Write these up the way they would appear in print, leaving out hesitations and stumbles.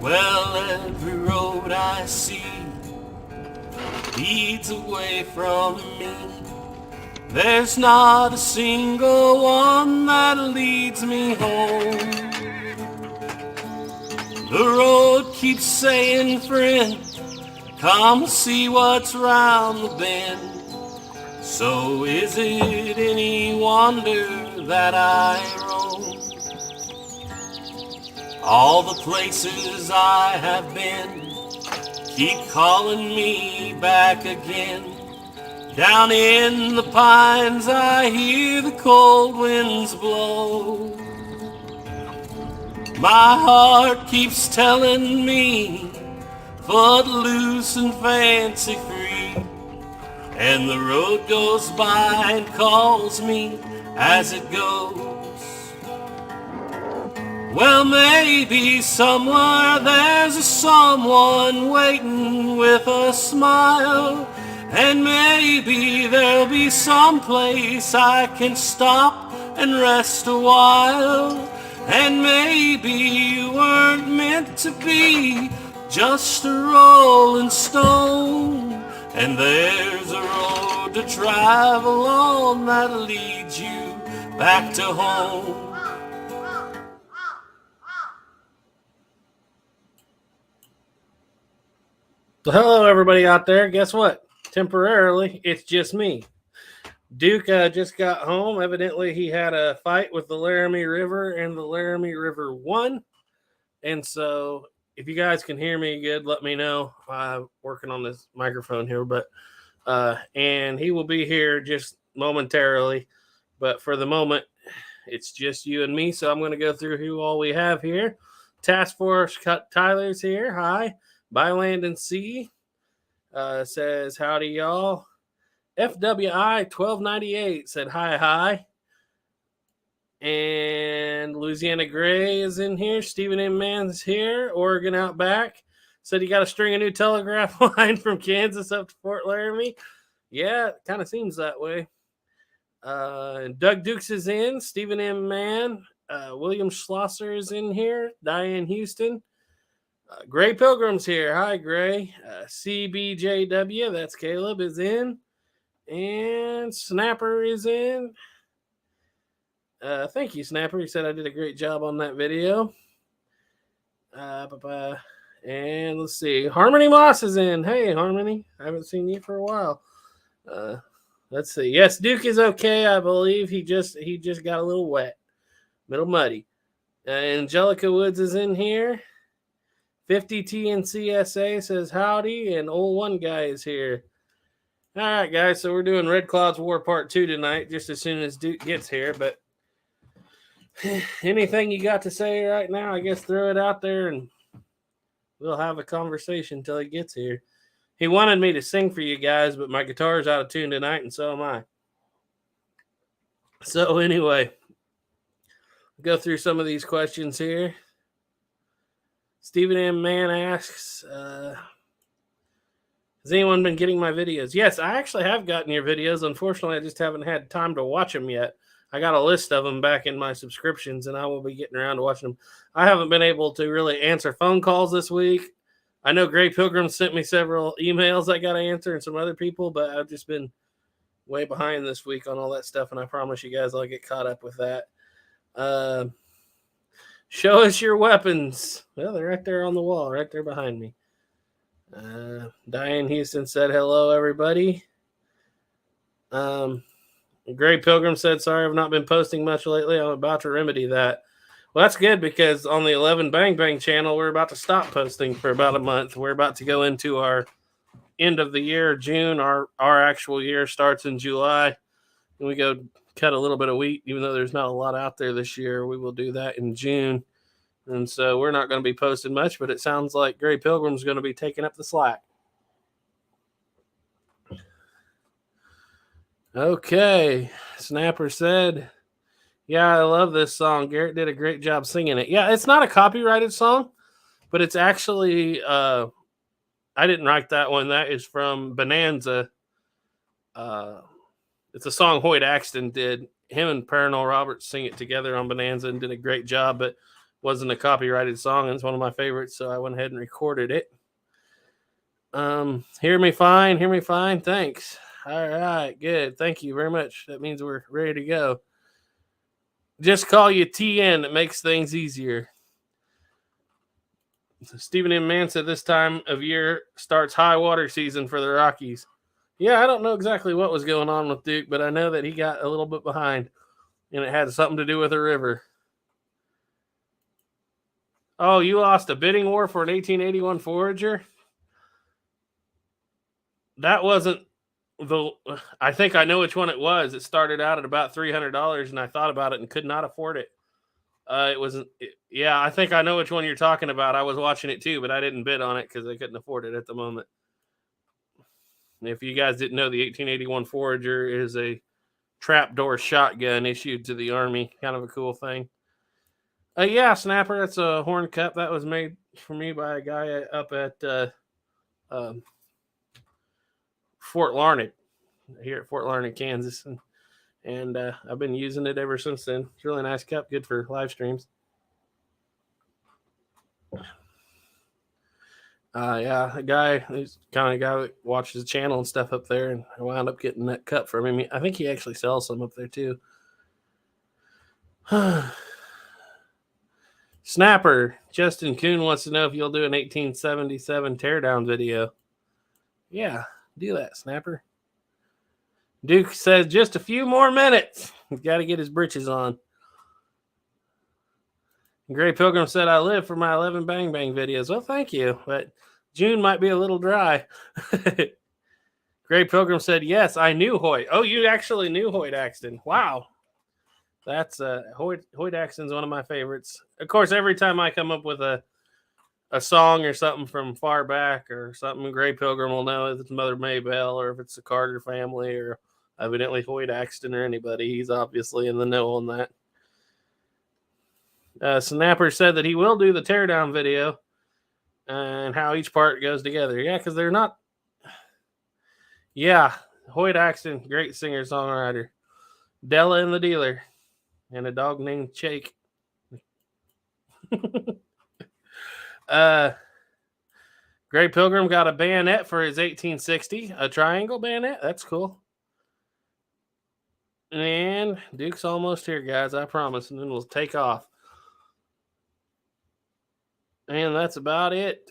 Well, every road I see leads away from me. There's not a single one that leads me home. The road keeps saying, friend, come see what's round the bend. So is it any wonder that I roam? All the places I have been keep calling me back again. Down in the pines I hear the cold winds blow. My heart keeps telling me, footloose and fancy free, and the road goes by and calls me as it goes. Well, maybe somewhere there's a someone waiting with a smile, and maybe there'll be some place I can stop and rest a while. And maybe you weren't meant to be just a rolling stone, and there's a road to travel on that leads you back to home. So hello, everybody out there. Guess what? Temporarily, it's just me. Duke just got home. Evidently, he had a fight with the Laramie River, and the Laramie River won. And so, if you guys can hear me good, let me know. I'm working on this microphone here, but and he will be here just momentarily. But for the moment, it's just you and me. So I'm going to go through who all we have here. Task Force Tyler's here. Hi. By Land and Sea says, howdy, y'all. FWI 1298 said, hi. And Louisiana Gray is in here. Stephen M. Mann's here. Oregon Outback said he got to string a new telegraph line from Kansas up to Fort Laramie. Yeah, it kind of seems that way. Doug Dukes is in. Stephen M. Mann. William Schlosser is in here. Diane Houston. Gray Pilgrim's here. Hi, Gray. CBJW, that's Caleb, is in. And Snapper is in. Thank you, Snapper. He said I did a great job on that video. And let's see. Harmony Moss is in. Hey, Harmony. I haven't seen you for a while. Let's see. Yes, Duke is okay. I believe he just got a little wet. A little muddy. Angelica Woods is in here. 50 TNCSA says howdy, and old one guy is here. All right, guys, so we're doing Red Cloud's War Part 2 tonight, just as soon as Duke gets here. But anything you got to say right now, I guess throw it out there, and we'll have a conversation until he gets here. He wanted me to sing for you guys, but my guitar's out of tune tonight, and so am I. So anyway, go through some of these questions here. Stephen M. Mann asks, has anyone been getting my videos? Yes, I actually have gotten your videos. Unfortunately, I just haven't had time to watch them yet. I got a list of them back in my subscriptions, and I will be getting around to watching them. I haven't been able to really answer phone calls this week. I know Gray Pilgrim sent me several emails I got to answer and some other people, but I've just been way behind this week on all that stuff, and I promise you guys I'll get caught up with that. Show us your weapons. Well, they're right there on the wall, right there behind me. Diane Houston said, hello, everybody. Gray Pilgrim said, sorry, I've not been posting much lately. I'm about to remedy that. Well, that's good because on the 11 Bang Bang channel, we're about to stop posting for about a month. We're about to go into our end of the year, June. Our actual year starts in July. And we go cut a little bit of wheat, even though there's not a lot out there this year. We will do that in June. And so we're not going to be posting much, but it sounds like Gray Pilgrim's going to be taking up the slack. Okay. Snapper said, yeah, I love this song. Garrett did a great job singing it. Yeah, it's not a copyrighted song, but it's actually, I didn't write that one. That is from Bonanza. It's a song Hoyt Axton did. Him and Pernell Roberts sing it together on Bonanza and did a great job. But wasn't a copyrighted song, and it's one of my favorites, so I went ahead and recorded it. Hear me fine. Thanks. All right, good. Thank you very much. That means we're ready to go. Just call you TN. It makes things easier. Stephen M. Mann said this time of year starts high water season for the Rockies. Yeah, I don't know exactly what was going on with Duke, but I know that he got a little bit behind, and it had something to do with a river. Oh, you lost a bidding war for an 1881 Forager? That wasn't the... I think I know which one it was. It started out at about $300, and I thought about it and could not afford it. It wasn't... Yeah, I think I know which one you're talking about. I was watching it too, but I didn't bid on it because I couldn't afford it at the moment. If you guys didn't know, the 1881 Forager is a trapdoor shotgun issued to the Army. Kind of a cool thing. Yeah, Snapper, that's a horn cup. That was made for me by a guy up at Fort Larned, here at Fort Larned, Kansas. And I've been using it ever since then. It's a really nice cup, good for live streams. Yeah, a guy who's kind of guy that watches the channel and stuff up there, and I wound up getting that cup from him. I think he actually sells some up there too. Snapper, Justin Kuhn wants to know if you'll do an 1877 teardown video. Yeah, do that, Snapper. Duke says just a few more minutes. He's got to get his britches on. Gray Pilgrim said, I live for my 11 Bang Bang videos. Well, thank you, but June might be a little dry. Gray Pilgrim said, yes, I knew Hoyt. Oh, you actually knew Hoyt Axton. Wow. That's Hoyt Axton's one of my favorites. Of course, every time I come up with a song or something from far back or something, Gray Pilgrim will know if it's Mother Maybelle or if it's the Carter family or evidently Hoyt Axton or anybody. He's obviously in the know on that. Snapper said that he will do the teardown video and how each part goes together. Yeah, because they're not... Yeah, Hoyt Axton, great singer-songwriter. Della and the Dealer. And a dog named Jake. Gray Pilgrim got a bayonet for his 1860. A triangle bayonet. That's cool. And Duke's almost here, guys. I promise. And then we'll take off. And that's about it.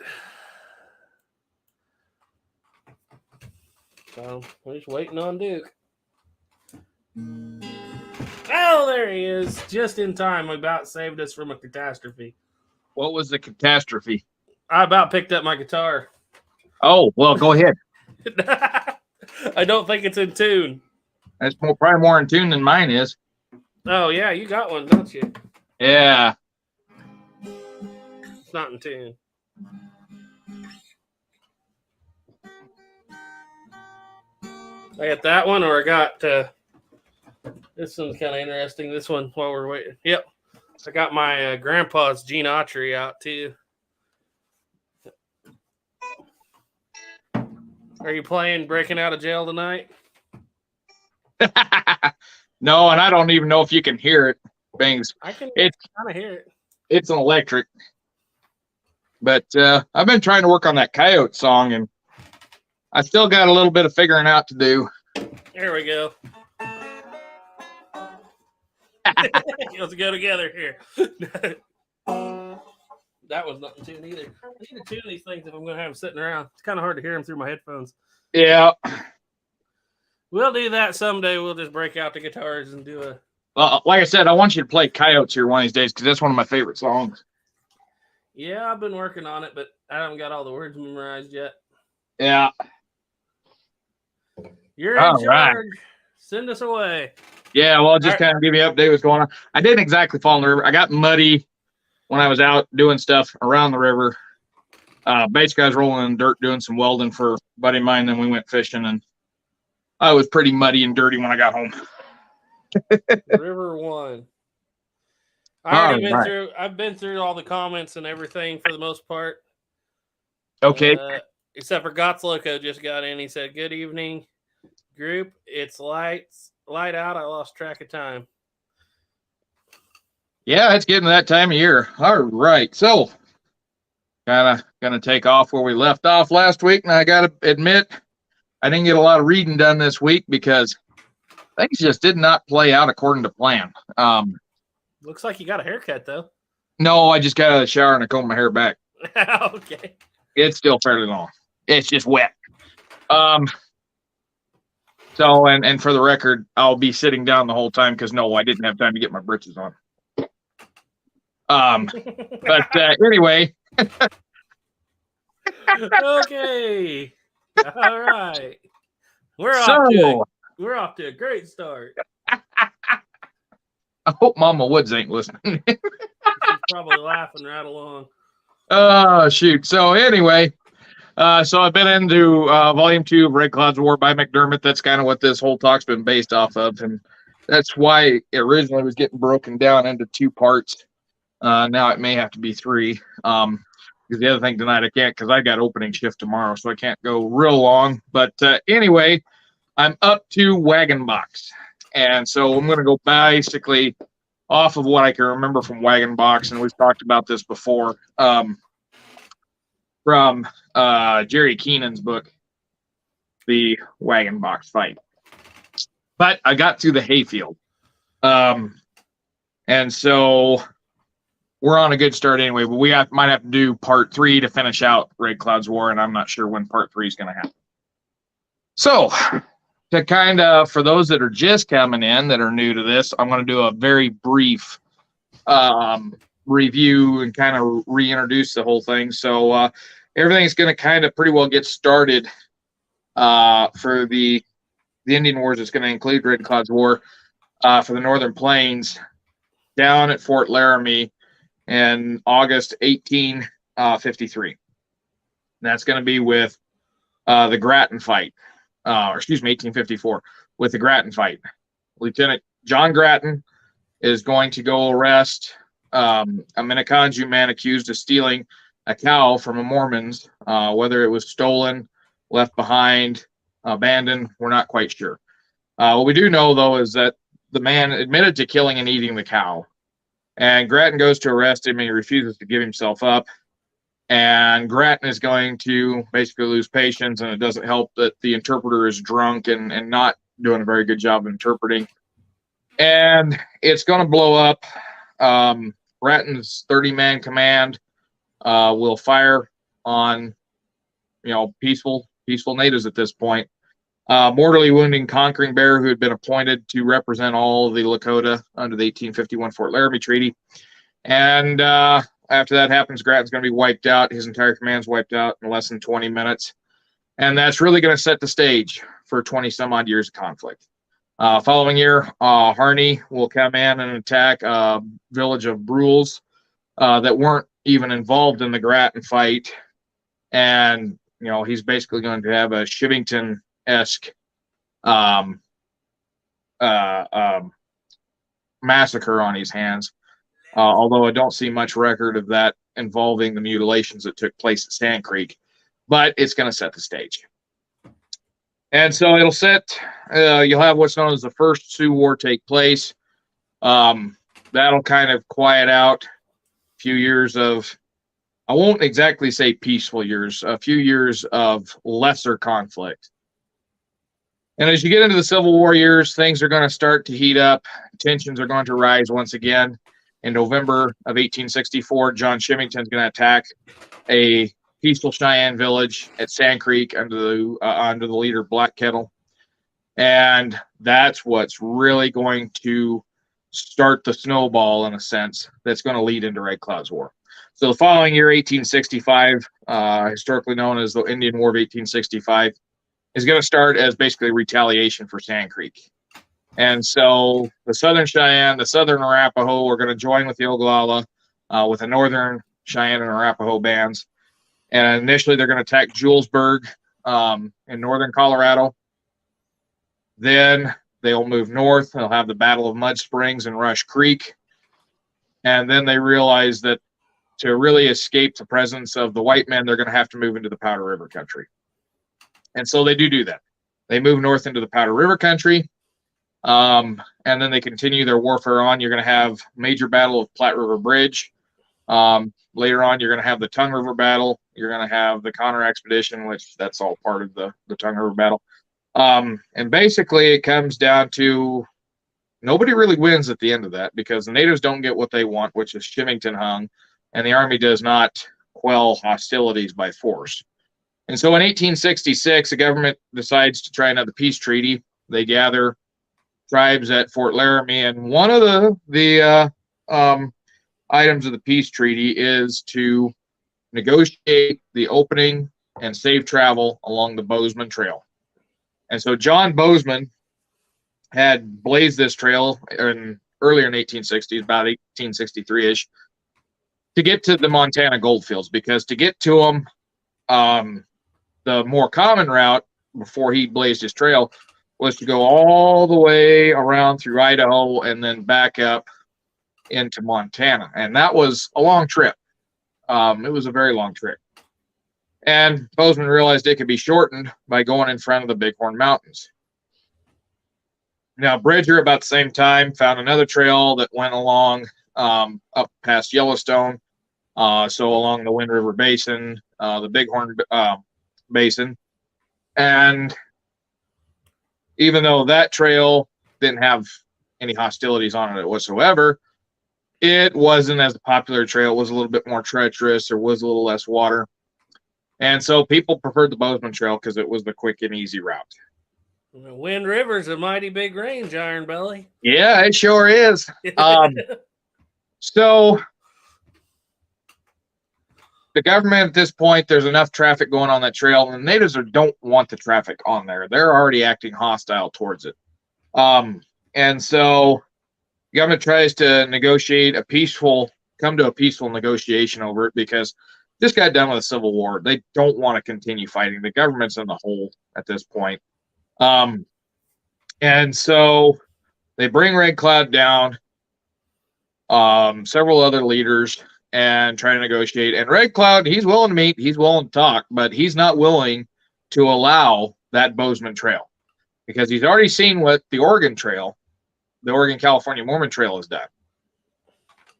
So we're just waiting on Duke. Oh, there he is. Just in time. We about saved us from a catastrophe. What was the catastrophe? I about picked up my guitar. Oh, well, go ahead. I don't think it's in tune. That's probably more in tune than mine is. Oh, yeah, you got one, don't you? Yeah. It's not in tune. I got that one, or I got this one's kind of interesting. This one while we're waiting. Yep. I got my grandpa's Gene Autry out too. Are you playing Breaking Out of Jail tonight? No, and I don't even know if you can hear it. Bangs. I can kind of hear it. It's an electric. But I've been trying to work on that Coyote song, and I still got a little bit of figuring out to do. There we go. Let's go together here. That was not in tune either. I need to tune these things if I'm going to have them sitting around. It's kind of hard to hear them through my headphones. Yeah. We'll do that someday. We'll just break out the guitars and do a... Well, like I said, I want you to play Coyotes here one of these days because that's one of my favorite songs. Yeah, I've been working on it, but I haven't got all the words memorized yet. Yeah. You're in charge. Right. Send us away. Yeah, well, just kind of give you an update what's going on. I didn't exactly fall in the river. I got muddy when I was out doing stuff around the river. Basically, I was rolling in dirt doing some welding for a buddy of mine. Then we went fishing, and I was pretty muddy and dirty when I got home. River 1. I've been through all the comments and everything for the most part. Okay. Except for Gots Loco just got in. He said, "Good evening, group. It's light out. I lost track of time." Yeah, it's getting to that time of year. All right. So, kind of going to take off where we left off last week. And I got to admit, I didn't get a lot of reading done this week because things just did not play out according to plan. Looks like you got a haircut, though. No, I just got out of the shower and I combed my hair back. Okay. It's still fairly long. It's just wet. So, and for the record, I'll be sitting down the whole time because no, I didn't have time to get my britches on. But anyway. Okay. All right. We're off to a great start. I hope Mama Woods ain't listening. She's probably laughing right along. Oh, shoot. So anyway, so I've been into Volume 2 of Red Clouds of War by McDermott. That's kind of what this whole talk's been based off of. And that's why it originally was getting broken down into 2 parts. Now it may have to be 3. Because the other thing tonight I can't because I got opening shift tomorrow, so I can't go real long. But anyway, I'm up to Wagon Box. And so I'm going to go basically off of what I can remember from Wagon Box, and we've talked about this before, from Jerry Keenan's book, The Wagon Box Fight. But I got to the hayfield. And so we're on a good start anyway, but we might have to do part 3 to finish out Red Clouds War, and I'm not sure when part 3 is going to happen. So to kind of, for those that are just coming in that are new to this, I'm going to do a very brief review and kind of reintroduce the whole thing. So everything's going to kind of pretty well get started for the Indian Wars. It's going to include Red Clouds War for the Northern Plains down at Fort Laramie in August 1853. That's going to be with the Grattan fight. 1854, with the Grattan fight. Lieutenant John Grattan is going to go arrest a Minneconjou man accused of stealing a cow from a Mormon's. Whether it was stolen, left behind, abandoned, we're not quite sure. What we do know, though, is that the man admitted to killing and eating the cow. And Grattan goes to arrest him, and he refuses to give himself up. And Grattan is going to basically lose patience, and it doesn't help that the interpreter is drunk and not doing a very good job of interpreting. And it's going to blow up. Grattan's 30-man command will fire on, peaceful natives at this point, mortally wounding Conquering Bear, who had been appointed to represent all of the Lakota under the 1851 Fort Laramie Treaty. And after that happens, Grattan's going to be wiped out. His entire command's wiped out in less than 20 minutes. And that's really going to set the stage for 20-some-odd years of conflict. Following year, Harney will come in and attack a village of Brules that weren't even involved in the Grattan fight. And, he's basically going to have a Shivington-esque massacre on his hands. Although I don't see much record of that involving the mutilations that took place at Sand Creek, but it's going to set the stage. And so it'll set, you'll have what's known as the First Sioux War take place. That'll kind of quiet out a few years of, I won't exactly say peaceful years, a few years of lesser conflict. And as you get into the Civil War years, things are going to start to heat up. Tensions are going to rise once again. In November of 1864, John Shivington's going to attack a peaceful Cheyenne village at Sand Creek under the leader Black Kettle. And that's what's really going to start the snowball, in a sense, that's going to lead into Red Clouds War. So the following year, 1865, historically known as the Indian War of 1865, is going to start as basically retaliation for Sand Creek. And so the Southern Cheyenne, the Southern Arapaho are going to join with the Oglala with the Northern Cheyenne and Arapaho bands. And initially they're going to attack Julesburg in northern Colorado. Then they'll move north. They'll have the Battle of Mud Springs and Rush Creek. And then they realize that to really escape the presence of the white men, they're going to have to move into the Powder River country. And so they do that. They move north into the Powder River country. And then they continue their warfare on. You're going to have major battle of Platte River Bridge. Later on, you're going to have the Tongue River battle. You're going to have the Connor expedition, which that's all part of the Tongue River battle. And basically, it comes down to nobody really wins at the end of that because the natives don't get what they want, which is Shimington hung, and the Army does not quell hostilities by force. And so in 1866, the government decides to try another peace treaty. They gather tribes at Fort Laramie, and one of the items of the peace treaty is to negotiate the opening and safe travel along the Bozeman Trail. And so John Bozeman had blazed this trail earlier in 1860s, about 1863-ish, to get to the Montana goldfields, because to get to them, the more common route before he blazed his trail was to go all the way around through Idaho and then back up into Montana. And that was a long trip. It was a very long trip. And Bozeman realized it could be shortened by going in front of the Bighorn Mountains. Now, Bridger, about the same time, found another trail that went along up past Yellowstone, so along the Wind River Basin, the Bighorn Basin. And even though that trail didn't have any hostilities on it whatsoever, it wasn't as a popular trail. It was a little bit more treacherous. There was a little less water. And so people preferred the Bozeman Trail because it was the quick and easy route. Wind River's a mighty big range, Iron Belly. Yeah, it sure is. So the government at this point, there's enough traffic going on that trail, and the natives don't want the traffic on there. They're already acting hostile towards it. And so the government tries to come to a peaceful negotiation over it because just got done with a civil war. They don't want to continue fighting. The government's in the hole at this point. And so they bring Red Cloud down, several other leaders, and try to negotiate. And Red Cloud, he's willing to meet, he's willing to talk, but he's not willing to allow that Bozeman Trail because he's already seen what the Oregon Trail, the Oregon-California Mormon Trail, has done.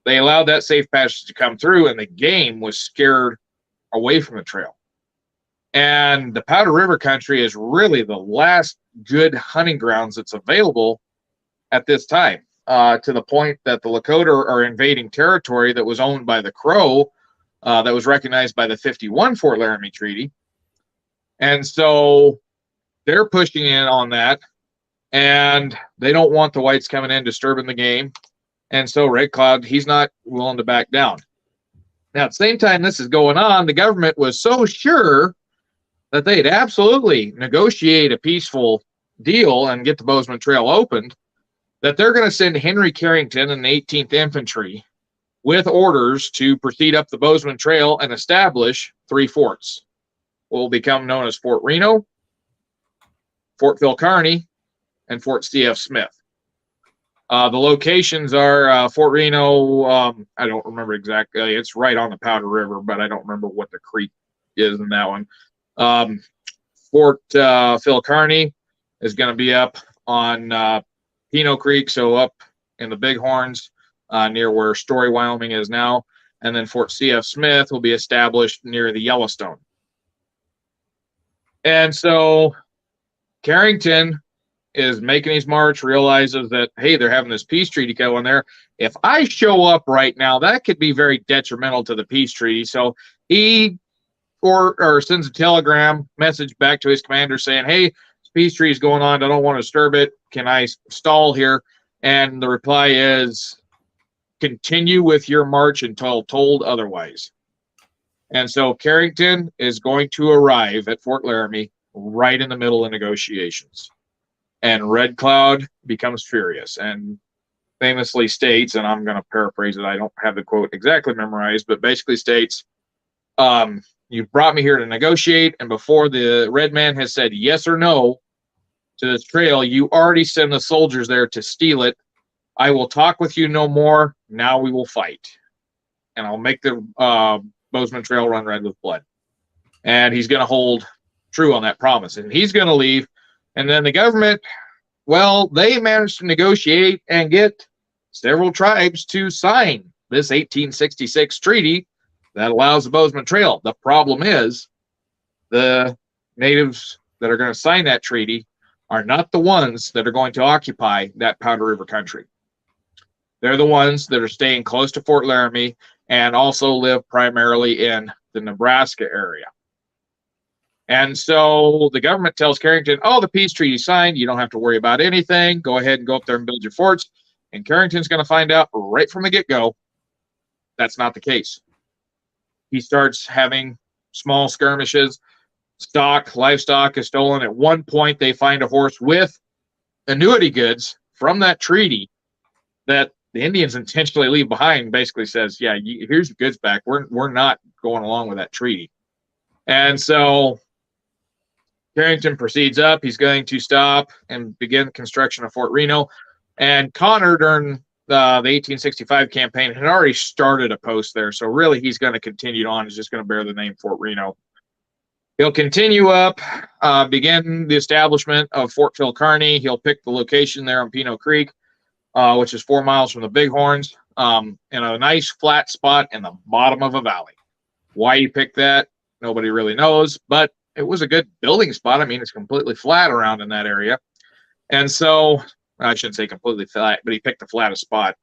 They allowed that safe passage to come through, and the game was scared away from the trail. And the Powder River country is really the last good hunting grounds that's available at this time, to the point that the Lakota are invading territory that was owned by the Crow, that was recognized by the 51 Fort Laramie Treaty. And so they're pushing in on that, and they don't want the whites coming in disturbing the game. And so Red Cloud, he's not willing to back down. Now, at the same time this is going on, the government was so sure that they'd absolutely negotiate a peaceful deal and get the Bozeman Trail opened, that they're going to send Henry Carrington and the 18th Infantry with orders to proceed up the Bozeman Trail and establish 3 forts. What will become known as Fort Reno, Fort Phil Kearny, and Fort C.F. Smith. The locations are Fort Reno, I don't remember exactly. It's right on the Powder River, but I don't remember what the creek is in that one. Fort Phil Kearny is going to be up on Pino Creek, so up in the Bighorns, near where Story, Wyoming is now. And then Fort C.F. Smith will be established near the Yellowstone. And so Carrington is making his march, realizes that, hey, they're having this peace treaty going there. If I show up right now, that could be very detrimental to the peace treaty. So he or sends a telegram message back to his commander saying, hey, this peace treaty is going on. I don't want to disturb it. Can I stall here? And the reply is, continue with your march until told otherwise. And so Carrington is going to arrive at Fort Laramie right in the middle of negotiations. And Red Cloud becomes furious and famously states, and I'm going to paraphrase it, I don't have the quote exactly memorized, but basically states, you brought me here to negotiate, and before the red man has said yes or no to this trail, you already send the soldiers there to steal it. I will talk with you no more. Now we will fight. And I'll make the Bozeman Trail run red with blood. And he's going to hold true on that promise. And he's going to leave. And then the government, Well, they managed to negotiate and get several tribes to sign this 1866 treaty that allows the Bozeman Trail. The problem is the natives that are going to sign that treaty are not the ones that are going to occupy that Powder River country. They're the ones that are staying close to Fort Laramie and also live primarily in the Nebraska area. And so the government tells Carrington, oh, the peace treaty signed. You don't have to worry about anything. Go ahead and go up there and build your forts. And Carrington's going to find out right from the get-go that's not the case. He starts having small skirmishes. Livestock is stolen. At one point, they find a horse with annuity goods from that treaty that the Indians intentionally leave behind. Basically says, yeah, here's your goods back. We're not going along with that treaty. And so Carrington proceeds up. He's going to stop and begin construction of Fort Reno. And Connor, during the 1865 campaign, had already started a post there. So really, he's going to continue on. He's just going to bear the name Fort Reno. He'll continue up, begin the establishment of Fort Phil Kearny. He'll pick the location there on Pino Creek, which is 4 miles from the Bighorns, in a nice flat spot in the bottom of a valley. Why he picked that, nobody really knows, but it was a good building spot. I mean, it's completely flat around in that area. And so, I shouldn't say completely flat, but he picked the flattest spot.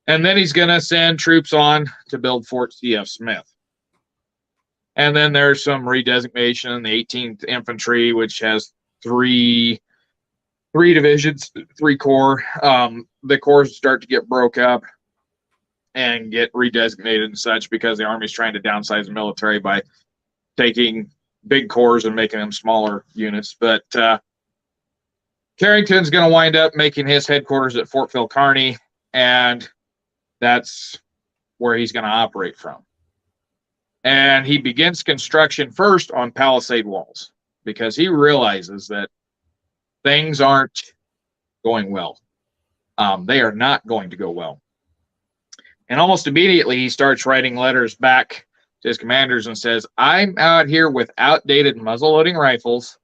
And then he's going to send troops on to build Fort C.F. Smith. And then there's some redesignation, the 18th Infantry, which has three divisions, 3 corps. The corps start to get broke up and get redesignated and such because the Army's trying to downsize the military by taking big corps and making them smaller units. But Carrington's going to wind up making his headquarters at Fort Phil Kearny, and that's where he's going to operate from. And he begins construction first on palisade walls because he realizes that things aren't going well. They are not going to go well. And almost immediately, he starts writing letters back to his commanders and says, I'm out here with outdated muzzle-loading rifles.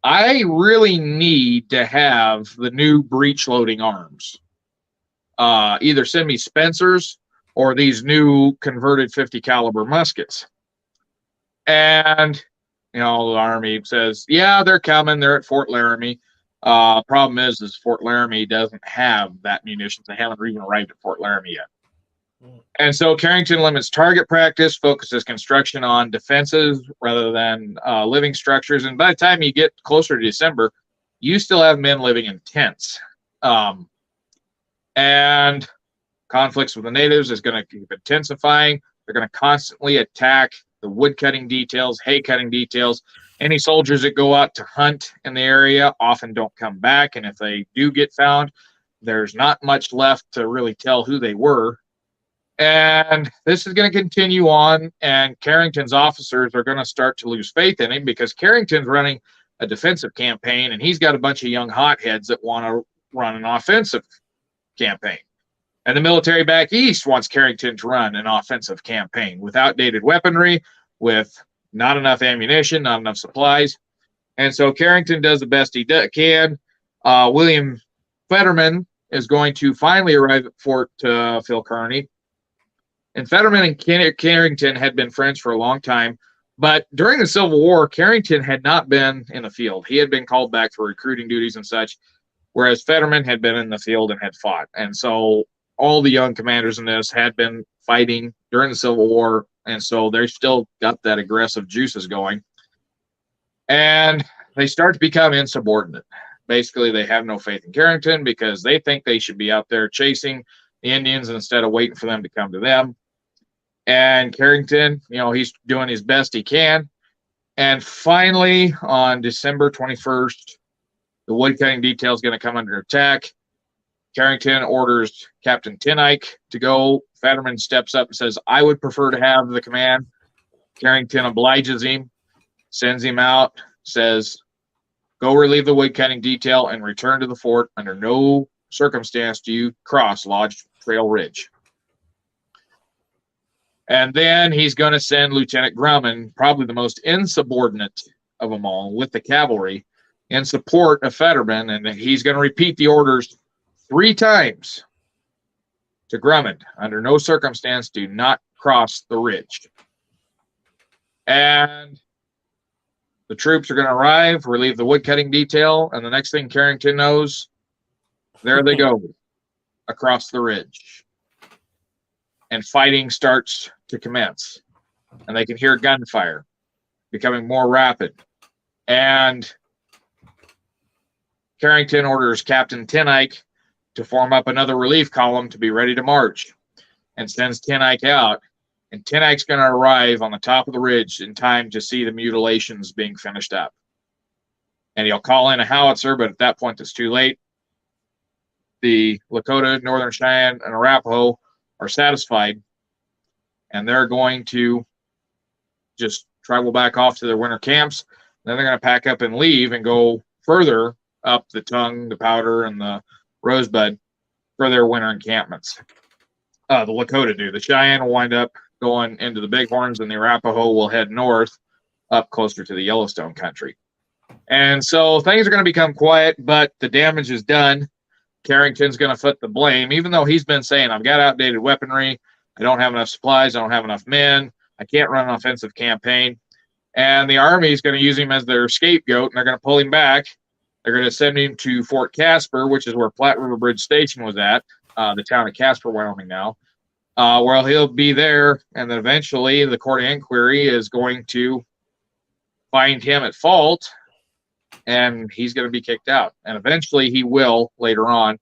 I really need to have the new breech-loading arms. Either send me Spencer's or these new converted 50 caliber muskets. And, the Army says, yeah, they're coming. They're at Fort Laramie. Problem is Fort Laramie doesn't have that munitions. They haven't even arrived at Fort Laramie yet. And so Carrington limits target practice, focuses construction on defenses rather than living structures. And by the time you get closer to December, you still have men living in tents. And conflicts with the natives is going to keep intensifying. They're going to constantly attack the wood cutting details, hay cutting details. Any soldiers that go out to hunt in the area often don't come back. And if they do get found, there's not much left to really tell who they were. And this is going to continue on, and Carrington's officers are going to start to lose faith in him because Carrington's running a defensive campaign, and he's got a bunch of young hotheads that want to run an offensive campaign. And the military back east wants Carrington to run an offensive campaign with outdated weaponry, with not enough ammunition, not enough supplies. And so Carrington does the best he can. William Fetterman is going to finally arrive at Fort Phil Kearny. And Fetterman and Carrington had been friends for a long time. But during the Civil War, Carrington had not been in the field. He had been called back for recruiting duties and such, whereas Fetterman had been in the field and had fought. And so all the young commanders in this had been fighting during the Civil War, and so they still got that aggressive juices going. And they start to become insubordinate. Basically, they have no faith in Carrington because they think they should be out there chasing the Indians instead of waiting for them to come to them. And Carrington, he's doing his best he can. And finally, on December 21st, the woodcutting detail is going to come under attack. Carrington orders Captain Tinike to go. Fetterman steps up and says, I would prefer to have the command. Carrington obliges him, sends him out, says, go relieve the woodcutting detail and return to the fort. Under no circumstance do you cross Lodge Trail Ridge. And then he's going to send Lieutenant Grumman, probably the most insubordinate of them all, with the cavalry, in support of Fetterman, and he's going to repeat the orders 3 times to Grummond. Under no circumstance, do not cross the ridge. And the troops are going to arrive, relieve the woodcutting detail, and the next thing Carrington knows, there they go across the ridge. And fighting starts to commence. And they can hear gunfire becoming more rapid. And Carrington orders Captain Tinike to form up another relief column to be ready to march, and sends Tinike out. And Tinike's going to arrive on the top of the ridge in time to see the mutilations being finished up. And he'll call in a howitzer, but at that point it's too late. The Lakota, Northern Cheyenne, and Arapaho are satisfied, and they're going to just travel back off to their winter camps. Then they're going to pack up and leave and go further up the Tongue, the Powder, and the Rosebud for their winter encampments. The Lakota do. The Cheyenne will wind up going into the Bighorns, and the Arapaho will head north up closer to the Yellowstone country. And so things are going to become quiet, but the damage is done. Carrington's going to foot the blame, even though he's been saying, I've got outdated weaponry, I don't have enough supplies, I don't have enough men, I can't run an offensive campaign. And the Army is going to use him as their scapegoat, and they're going to pull him back. They're going to send him to Fort Casper, which is where Platte River Bridge Station was at, the town of Casper, Wyoming now, where he'll be there. And then eventually the court of inquiry is going to find him at fault, and he's going to be kicked out. And eventually he will, later on,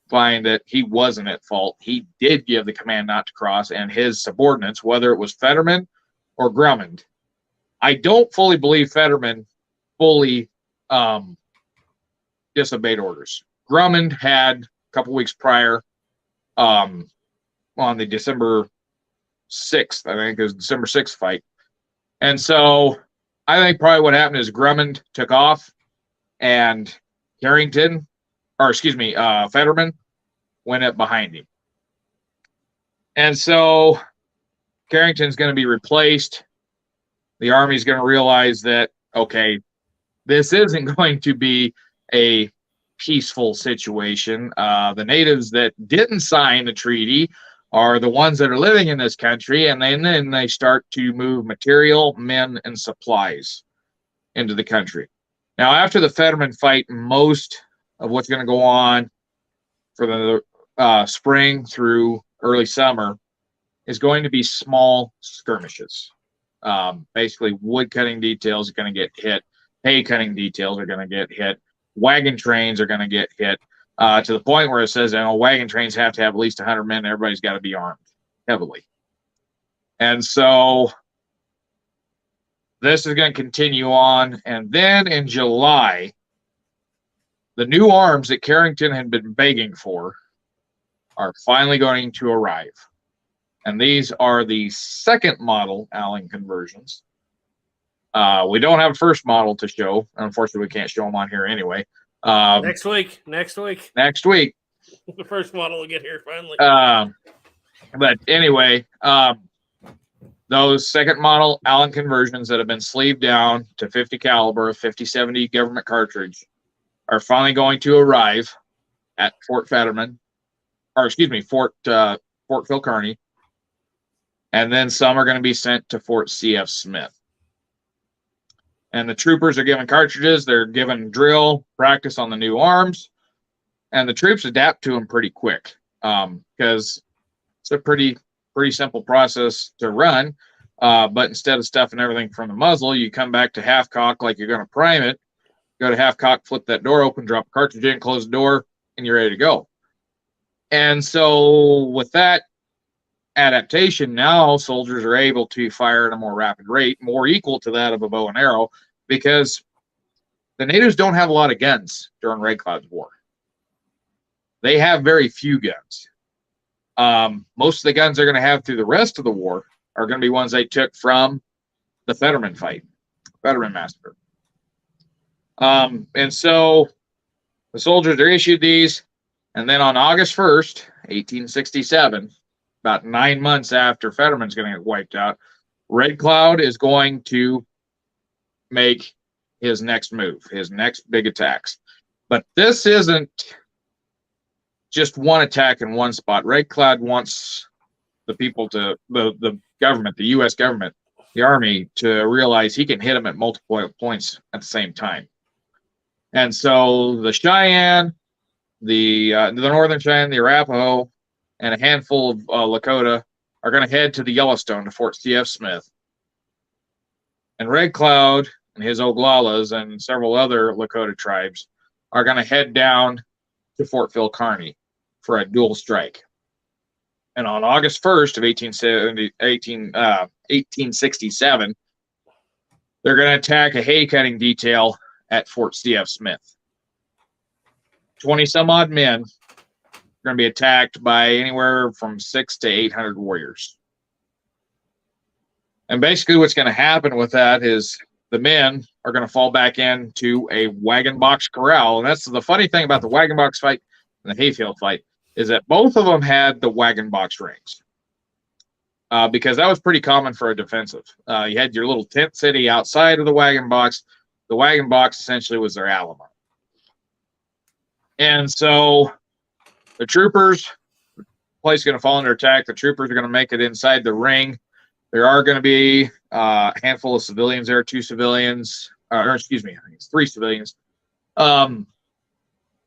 find that he wasn't at fault. He did give the command not to cross, and his subordinates, whether it was Fetterman or Grummond. I don't fully believe Fetterman fully disobeyed orders. Grummond had a couple weeks prior, on the December 6th, I think it was December 6th fight. And so I think probably what happened is Grummond took off, and Fetterman went up behind him. And so Carrington's going to be replaced. The Army's going to realize that, okay, this isn't going to be a peaceful situation. The natives that didn't sign the treaty are the ones that are living in this country, and then they start to move material, men, and supplies into the country. Now, after the Fetterman fight, most of what's going to go on for the spring through early summer is going to be small skirmishes. Basically, wood cutting details are going to get hit. Hay cutting details are going to get hit. Wagon trains are going to get hit to the point where it says, wagon trains have to have at least 100 men. Everybody's got to be armed heavily. And so this is going to continue on. And then in July, the new arms that Carrington had been begging for are finally going to arrive. And these are the second model Allen conversions. We don't have a first model to show. Unfortunately, we can't show them on here anyway. Next week. The first model will get here finally. But anyway, those second model Allen conversions that have been sleeved down to 50 caliber, 50-70 government cartridge are finally going to arrive at Fort Phil Kearny. And then some are going to be sent to Fort C.F. Smith. And the troopers are given cartridges. They're given drill, practice on the new arms. And the troops adapt to them pretty quick because it's a pretty simple process to run. But instead of stuffing everything from the muzzle, you come back to half cock like you're going to prime it. Go to half cock, flip that door open, drop a cartridge in, close the door, and you're ready to go. And so with that adaptation, now soldiers are able to fire at a more rapid rate, more equal to that of a bow and arrow, because the natives don't have a lot of guns during Red Cloud's war. They have very few guns. Most of the guns they're going to have through the rest of the war are going to be ones they took from the Fetterman massacre. And so the soldiers are issued these, and then on August 1st, 1867, about 9 months after Fetterman's going to get wiped out, Red Cloud is going to make his next move, his next big attacks. But this isn't just one attack in one spot. Red Cloud wants the people to, the government, the U.S. government, the Army, to realize he can hit them at multiple points at the same time. And so the Cheyenne, the Northern Cheyenne, the Arapaho, and a handful of Lakota are going to head to the Yellowstone to Fort C.F. Smith. And Red Cloud and his Oglalas and several other Lakota tribes are going to head down to Fort Phil Kearny for a dual strike. And on August 1st of 1867, they're going to attack a hay cutting detail at Fort C.F. Smith. 20 some odd men are going to be attacked by anywhere from 600 to 800 warriors. And basically what's going to happen with that is the men are going to fall back into a wagon box corral. And that's the funny thing about the wagon box fight and the hayfield fight, is that both of them had the wagon box rings. Because that was pretty common for a defensive. You had your little tent city outside of the wagon box. The wagon box essentially was their Alamo. And so the troopers, the place is going to fall under attack. The troopers are going to make it inside the ring. There are going to be a handful of civilians there, 2 civilians, or excuse me, I think it's 3 civilians, armed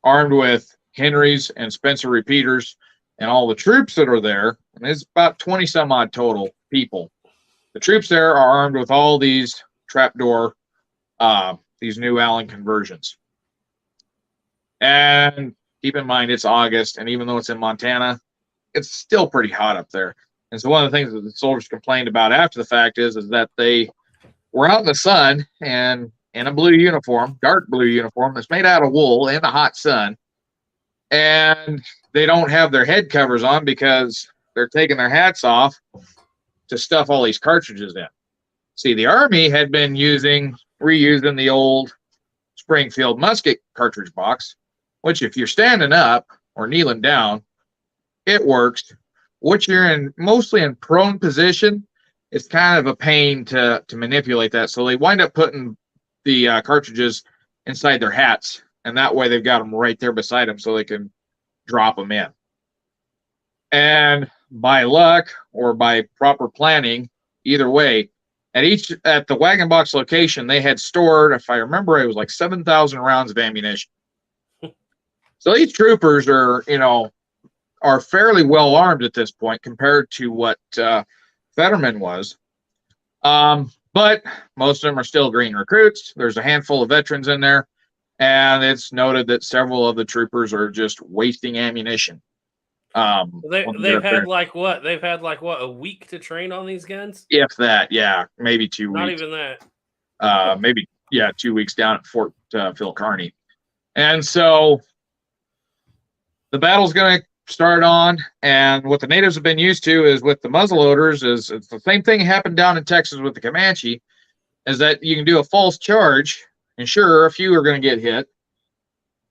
with Henrys and Spencer repeaters, and all the troops that are there, and it's about 20 some odd total people. The troops there are armed with all these trapdoor, these new Allen conversions. And keep in mind, it's August, and even though it's in Montana, it's still pretty hot up there. And so one of the things that the soldiers complained about after the fact is that they were out in the sun and in a blue uniform, dark blue uniform that's made out of wool in the hot sun, and they don't have their head covers on because they're taking their hats off to stuff all these cartridges in. See, the Army had been reusing the old Springfield musket cartridge box, which if you're standing up or kneeling down, it works. Which you're mostly in prone position, it's kind of a pain to manipulate that. So they wind up putting the cartridges inside their hats, and that way they've got them right there beside them so they can drop them in. And by luck or by proper planning, either way, at the wagon box location, they had stored, if I remember, it was like 7,000 rounds of ammunition. So these troopers are fairly well armed at this point compared to what Fetterman was. But most of them are still green recruits. There's a handful of veterans in there, and it's noted that several of the troopers are just wasting ammunition. They've had like what? They've had like what, a week to train on these guns? If that, yeah, maybe 2 weeks. Not even that. Maybe 2 weeks down at Fort Phil Kearny. And so the battle's going to start on, and what the natives have been used to is with the muzzleloaders is it's the same thing happened down in Texas with the Comanche, is that you can do a false charge, and sure, a few are going to get hit,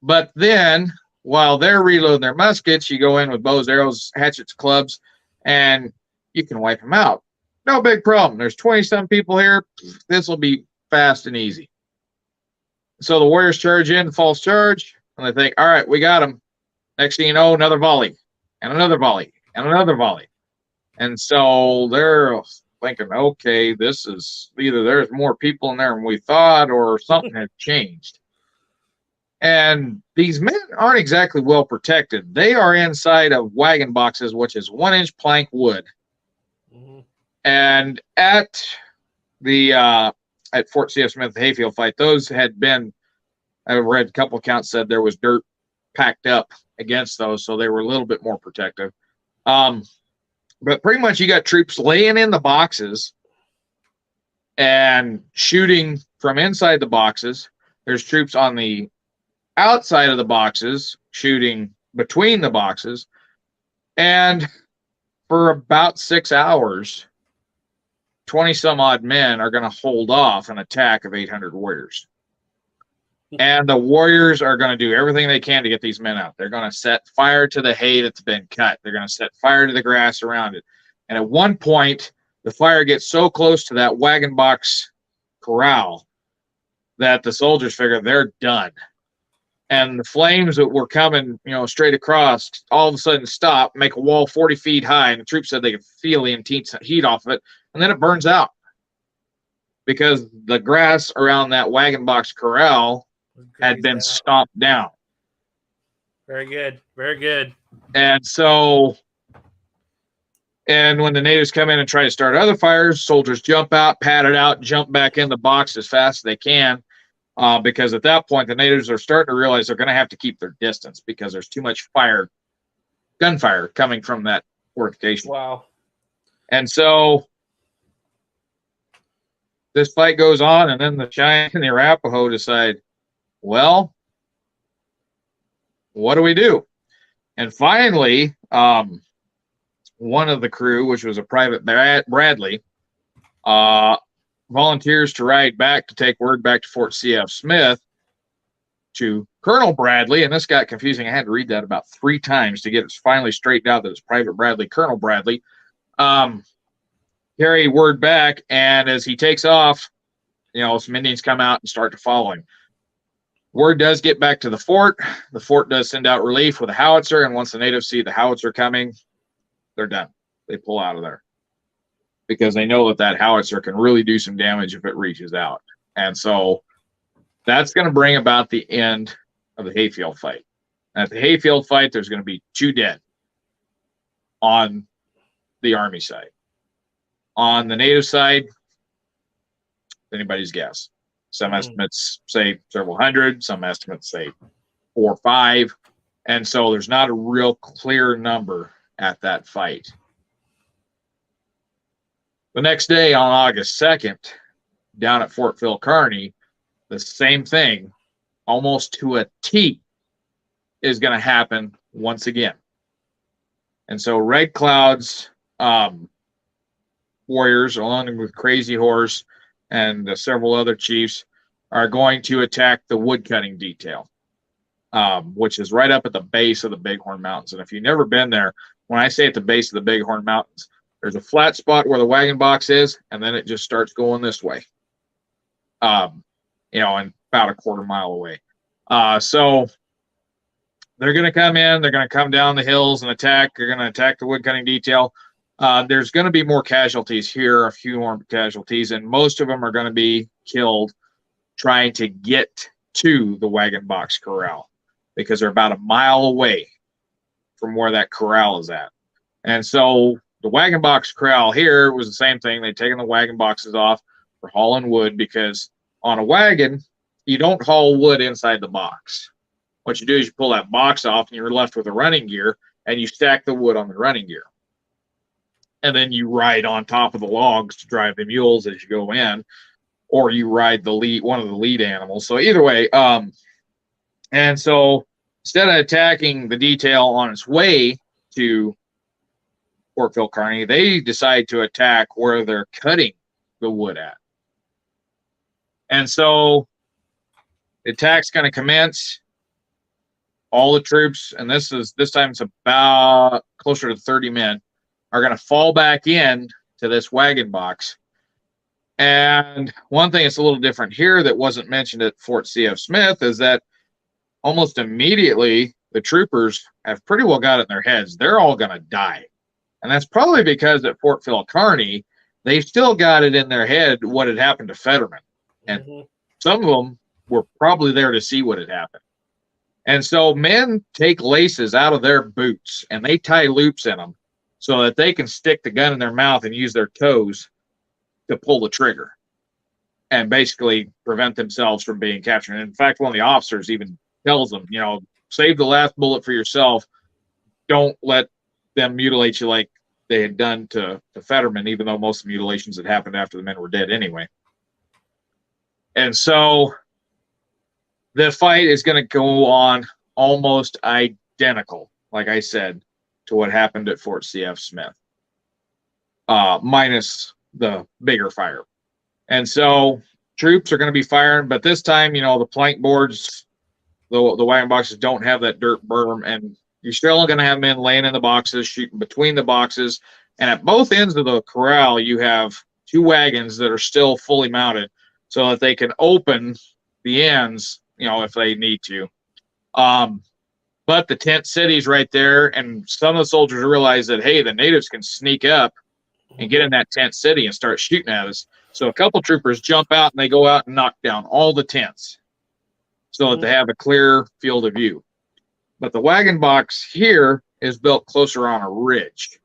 but then while they're reloading their muskets, you go in with bows, arrows, hatchets, clubs, and you can wipe them out. No big problem. There's 20-some people here. This will be fast and easy. So the warriors charge in, false charge, and they think, all right, we got them. Next thing you know, another volley, and another volley, and another volley. And so they're thinking, okay, this is either there's more people in there than we thought or something has changed. And these men aren't exactly well protected. They are inside of wagon boxes, which is 1-inch plank wood. Mm-hmm. And at Fort C.F. Smith, the hayfield fight, those had been, I read a couple accounts said there was dirt packed up against those, so they were a little bit more protective. But pretty much you got troops laying in the boxes and shooting from inside the boxes. There's troops on the outside of the boxes shooting between the boxes. And for about 6 hours, 20 some odd men are going to hold off an attack of 800 warriors. And the warriors are going to do everything they can to get these men out. They're going to set fire to the hay that's been cut. They're going to set fire to the grass around it. And at one point, the fire gets so close to that wagon box corral that the soldiers figure they're done. And the flames that were coming, straight across, all of a sudden stop, make a wall 40 feet high, and the troops said they could feel the intense heat off of it, and then it burns out because the grass around that wagon box corral had been stomped down. Very good. Very good. And so, and when the natives come in and try to start other fires, soldiers jump out, pat it out, jump back in the box as fast as they can. Because at that point, the natives are starting to realize they're going to have to keep their distance because there's too much gunfire coming from that fortification. Wow. And so this fight goes on, and then the Cheyenne and the Arapaho decide, well, what do we do? And finally, one of the crew, which was a Private Bradley, volunteers to ride back to take word back to Fort C.F. Smith to Colonel Bradley, and this got confusing. I had to read that about 3 times to get it finally straightened out that it's Private Bradley, Colonel Bradley. Carry word back, and as he takes off, some Indians come out and start to follow him. Word does get back to the fort. The fort does send out relief with a howitzer, and once the natives see the howitzer coming, they're done. They pull out of there, because they know that howitzer can really do some damage if it reaches out. And so that's going to bring about the end of the hayfield fight. And at the hayfield fight, there's going to be 2 dead on the Army side. On the native side, anybody's guess. Some estimates say several hundred, some estimates say 4 or 5. And so there's not a real clear number at that fight. The next day, on August 2nd, down at Fort Phil Kearny, the same thing, almost to a T, is going to happen once again. And so Red Cloud's warriors, along with Crazy Horse and several other chiefs, are going to attack the woodcutting detail, which is right up at the base of the Bighorn Mountains. And if you've never been there, when I say at the base of the Bighorn Mountains, there's a flat spot where the wagon box is, and then it just starts going this way, and about a quarter mile away. So they're going to come in, they're going to come down the hills and attack. They're going to attack the woodcutting detail. There's going to be more casualties here, a few more casualties, and most of them are going to be killed trying to get to the wagon box corral, because they're about a mile away from where that corral is at. And so the wagon box corral here was the same thing. They'd taken the wagon boxes off for hauling wood, because on a wagon, you don't haul wood inside the box. What you do is you pull that box off and you're left with the running gear, and you stack the wood on the running gear. And then you ride on top of the logs to drive the mules as you go in, or you ride one of the lead animals. So either way, and so instead of attacking the detail on its way to Fort Phil Kearny, they decide to attack where they're cutting the wood at. And so the attack's going to commence. All the troops, and this time it's about closer to 30 men, are going to fall back in to this wagon box. And one thing that's a little different here that wasn't mentioned at Fort C.F. Smith is that almost immediately the troopers have pretty well got it in their heads they're all going to die. And that's probably because at Fort Phil Kearny, they've still got it in their head what had happened to Fetterman. And some of them were probably there to see what had happened. And so men take laces out of their boots and they tie loops in them so that they can stick the gun in their mouth and use their toes to pull the trigger and basically prevent themselves from being captured. And in fact, one of the officers even tells them, save the last bullet for yourself. Don't let them mutilate you like they had done to Fetterman, even though most of the mutilations had happened after the men were dead anyway. And so the fight is going to go on almost identical, like I said, to what happened at Fort C.F. Smith, minus the bigger fire. And so troops are going to be firing, but this time, the plank boards, the wagon boxes don't have that dirt berm, and you're still going to have men laying in the boxes, shooting between the boxes. And at both ends of the corral, you have two wagons that are still fully mounted so that they can open the ends, if they need to. But the tent city's right there, and some of the soldiers realize that, hey, the natives can sneak up and get in that tent city and start shooting at us. So a couple troopers jump out and they go out and knock down all the tents so that they have a clear field of view. But the wagon box here is built closer on a ridge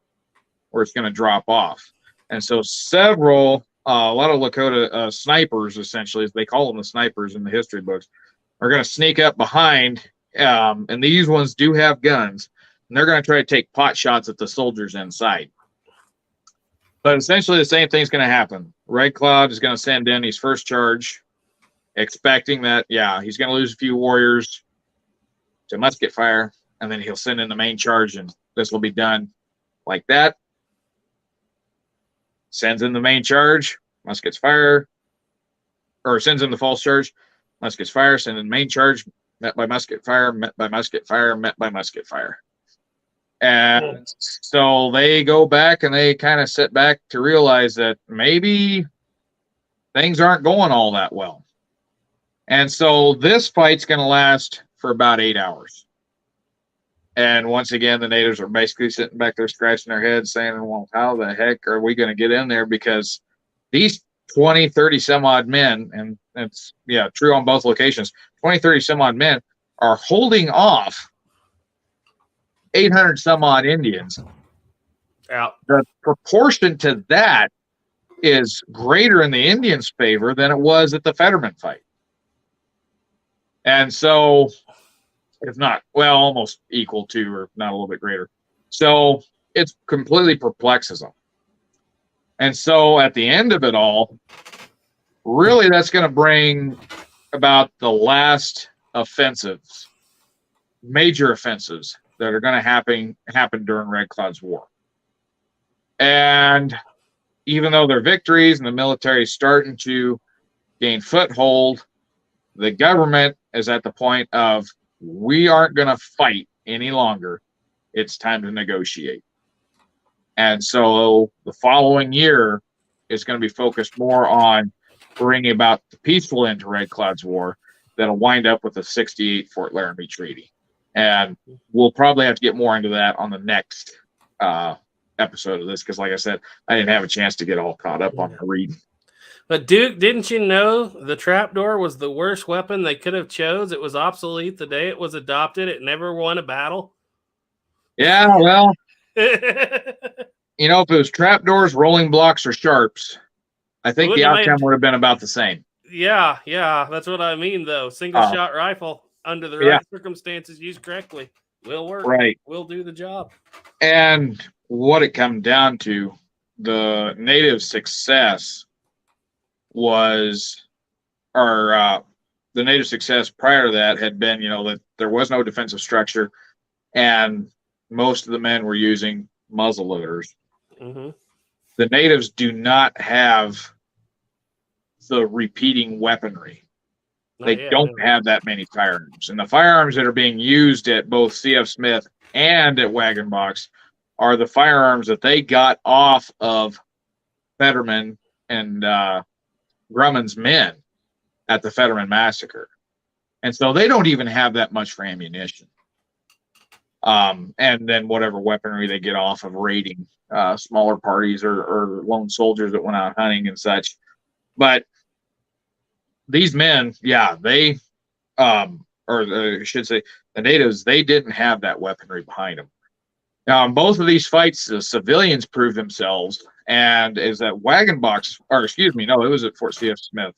where it's going to drop off. And so a lot of Lakota snipers, essentially, as they call them, the snipers in the history books, are going to sneak up behind. And these ones do have guns, and they're going to try to take pot shots at the soldiers inside. But essentially the same thing's going to happen. Red Cloud is going to send in his first charge, expecting that, he's going to lose a few warriors to musket fire, and then he'll send in the main charge, and this will be done like that. Sends in the main charge, muskets fire, or sends in the false charge, muskets fire, send in the main charge, met by musket fire, met by musket fire, met by musket fire. And so they go back and they kind of sit back to realize that maybe things aren't going all that well. And so this fight's going to last for about 8 hours. And once again, the natives are basically sitting back there scratching their heads saying, well, how the heck are we going to get in there? Because these 20, 30 some odd men, and it's true on both locations, 20, 30 some odd men are holding off 800 some odd Indians. Out. The proportion to that is greater in the Indians' favor than it was at the Fetterman fight. And so, if not, almost equal to, or not a little bit greater. So it completely perplexes them. And so at the end of it all, really that's going to bring about the last offensives, major offensives that are going to happen during Red Cloud's war. And even though they're victories and the military is starting to gain foothold, the government is at the point of, we aren't going to fight any longer. It's time to negotiate. And so the following year is going to be focused more on bringing about the peaceful end to Red Cloud's war that'll wind up with the 68 Fort Laramie Treaty. And we'll probably have to get more into that on the next episode of this, because like I said, I didn't have a chance to get all caught up on the reading. But Duke, didn't you know the trapdoor was the worst weapon they could have chose? It was obsolete the day it was adopted. It never won a battle. Yeah, well, if it was trapdoors, rolling blocks, or sharps, I think the outcome would have been about the same. Yeah, that's what I mean, though. Single-shot rifle, under the right circumstances, used correctly, will work. Right. Will do the job. And what it comes down to, the native success was, or the native success prior to that had been, that there was no defensive structure, and most of the men were using muzzle loaders. Mm-hmm. The natives do not have the repeating weaponry. They don't have that many firearms. And the firearms that are being used at both CF Smith and at Wagon Box are the firearms that they got off of Fetterman and Grumman's men at the Fetterman massacre. And so they don't even have that much for ammunition. And then whatever weaponry they get off of raiding smaller parties or lone soldiers that went out hunting and such. But these men, they, I should say, the natives, they didn't have that weaponry behind them. Now, in both of these fights, the civilians proved themselves, and is that Wagon Box, or excuse me, no, it was at Fort C.F. Smith,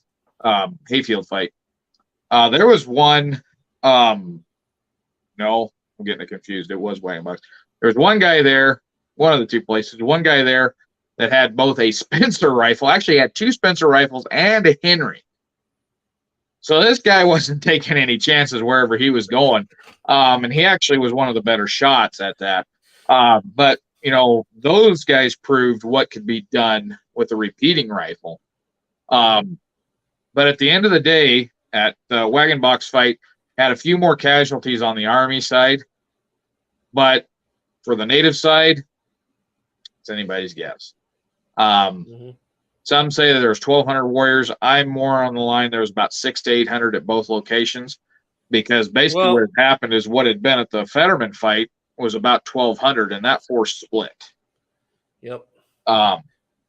Hayfield fight. There was one, no, I'm getting it confused. It was Wagon Box. There was one guy there, one of the two places, one guy there that had both a Spencer rifle, actually had two Spencer rifles and a Henry. So this guy wasn't taking any chances wherever he was going. And he actually was one of the better shots at that. But, those guys proved what could be done with a repeating rifle. But at the end of the day, at the Wagon Box fight, had a few more casualties on the Army side. But for the native side, it's anybody's guess. Some say that there's 1,200 warriors. I'm more on the line. There was about 600 to 800 at both locations, because basically what had happened is what had been at the Fetterman fight was about 1,200, and that force split. Yep.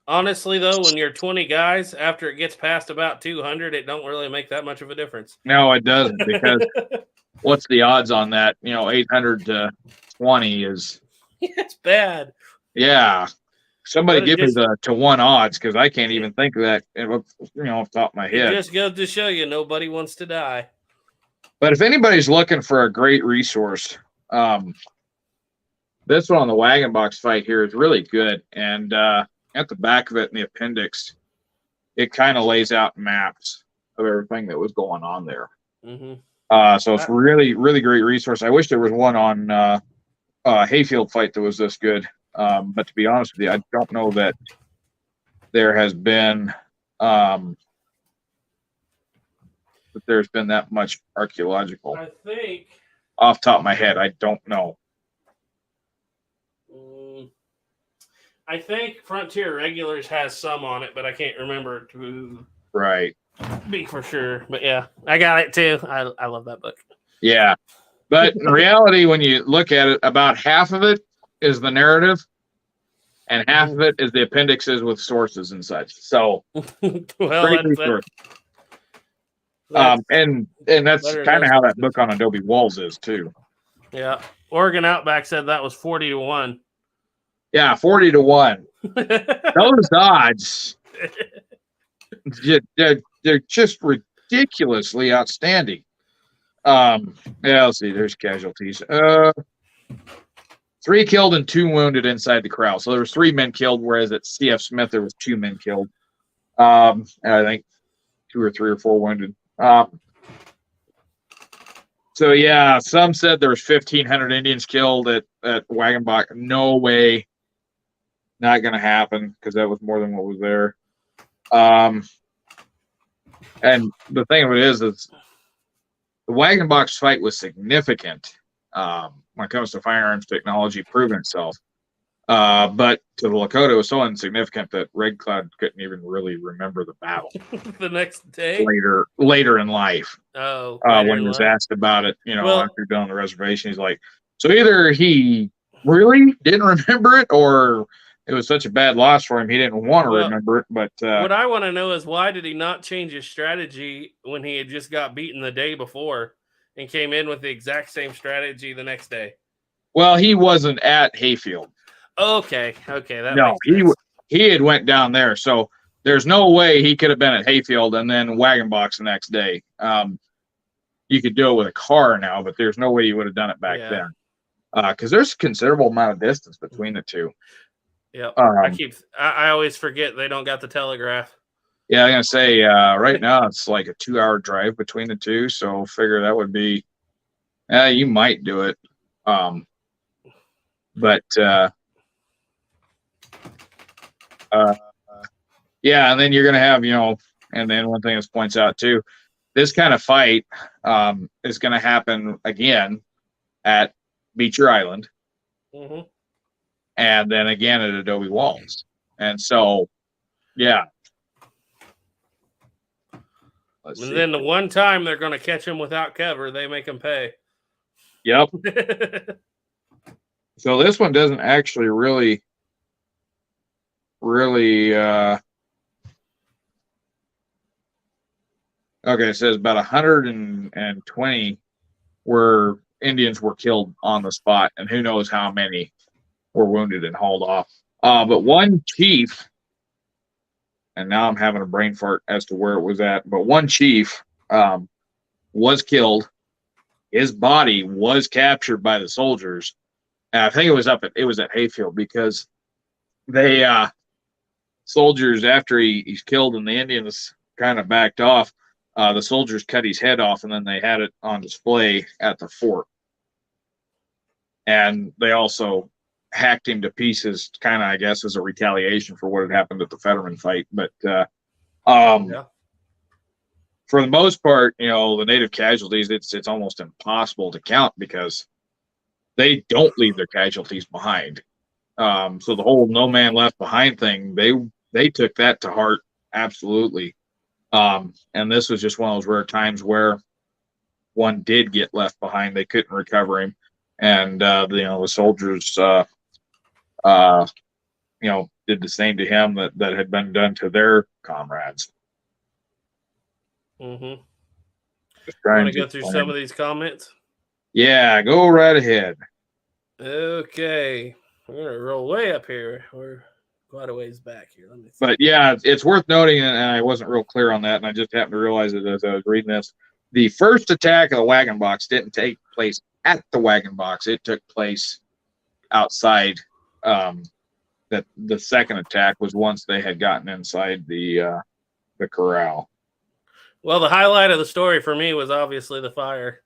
Honestly, though, when you're 20 guys, after it gets past about 200, it don't really make that much of a difference. No, it doesn't, because what's the odds on that? 800 to 20 is... It's bad. Yeah. Somebody give me the to 1 odds, because I can't even think of that, off the top of my head. It just goes to show you nobody wants to die. But if anybody's looking for a great resource, this one on the wagon box fight here is really good. And at the back of it in the appendix, it kind of lays out maps of everything that was going on there. Mm-hmm. So it's really, really great resource. I wish there was one on Hayfield fight that was this good. But to be honest with you, I don't know that there has been that much archaeological. I think off the top of my head, I don't know. I think Frontier Regulars has some on it, but I can't remember to be for sure. But yeah, I got it too. I love that book. Yeah, but in reality, when you look at it, about half of it is the narrative, and half of it is the appendixes with sources and such. So, well, and that's kind of how that book on Adobe Walls is too. Yeah, Oregon Outback said that was 40 to 1. Yeah, 40 to 1. Those odds, they're just ridiculously outstanding. Yeah, let's see. There's casualties. 3 killed and 2 wounded inside the corral. So there was 3 men killed, whereas at CF Smith there was 2 men killed. And I think 2 or 3 or 4 wounded. So yeah, some said there was 1,500 Indians killed at Wagon Box. No way. Not going to happen, because that was more than what was there. And the thing of it is the Wagon Box fight was significant when it comes to firearms technology proving itself. But to the Lakota, it was so insignificant that Red Cloud couldn't even really remember the battle. The next day? Later in life. Oh. When he was asked about it, after done on the reservation, he's like, so either he really didn't remember it, or it was such a bad loss for him he didn't want to remember it. But what I want to know is, why did he not change his strategy when he had just got beaten the day before and came in with the exact same strategy the next day? Well, he wasn't at Hayfield. Okay, that he had went down there, so there's no way he could have been at Hayfield and then Wagon Box the next day. You could do it with a car now, but there's no way you would have done it back then, because there's a considerable amount of distance between the two. Yeah, I always forget they don't got the telegraph. Yeah, I'm gonna say right now it's like a 2-hour drive between the two, so figure that would be. You might do it, but yeah, and then you're gonna have and then one thing this points out too, this kind of fight is gonna happen again at Beecher Island. Mm-hmm. And then again at Adobe Walls. And so, yeah. Then the one time they're going to catch him without cover, they make him pay. Yep. So this one doesn't actually really okay, it says about 120 Indians were killed on the spot, and who knows how many were wounded and hauled off. But one chief, and now I'm having a brain fart as to where it was at, but one chief was killed. His body was captured by the soldiers. And I think it was at Hayfield, because they soldiers, after he's killed and the Indians kind of backed off, the soldiers cut his head off, and then they had it on display at the fort. And they also hacked him to pieces, kind of, I guess, as a retaliation for what had happened at the Fetterman fight. But for the most part, the native casualties, it's almost impossible to count, because they don't leave their casualties behind. So the whole no man left behind thing, they took that to heart absolutely. And this was just one of those rare times where one did get left behind. They couldn't recover him, and the soldiers, did the same to him that had been done to their comrades. Mm-hmm. Just You trying want to to go through some of these comments? Yeah, go right ahead. Okay. We're going to roll way up here. We're quite a ways back here. Let me see. But yeah, it's worth noting, and I wasn't real clear on that, and I just happened to realize it as I was reading this. The first attack of the wagon box didn't take place at the wagon box; it took place outside. That the second attack was once they had gotten inside the corral. Well, the highlight of the story for me was obviously the fire.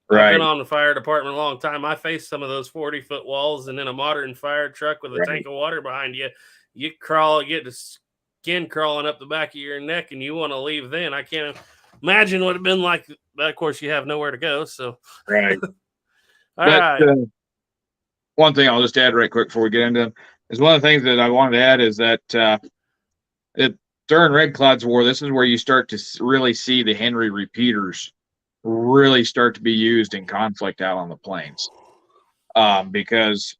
Right. I've been on the fire department a long time. I faced some of those 40-foot walls, and in a modern fire truck with a tank of water behind you, you get the skin crawling up the back of your neck, and you want to leave then. I can't imagine what it'd been like. But of course, you have nowhere to go. So, right. All right. One thing I'll just add right quick before we get into them is one of the things that I wanted to add is that during Red Cloud's War, this is where you start to really see the Henry repeaters really start to be used in conflict out on the plains, because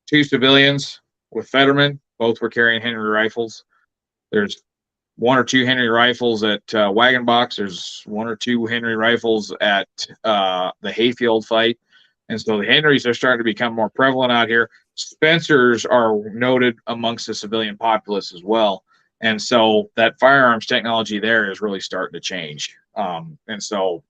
two civilians with Fetterman both were carrying Henry rifles. There's one or two Henry rifles at Wagon Box. There's one or two Henry rifles at the Hayfield fight. And so the Henrys are starting to become more prevalent out here. Spencers are noted amongst the civilian populace as well. And so that firearms technology there is really starting to change. And so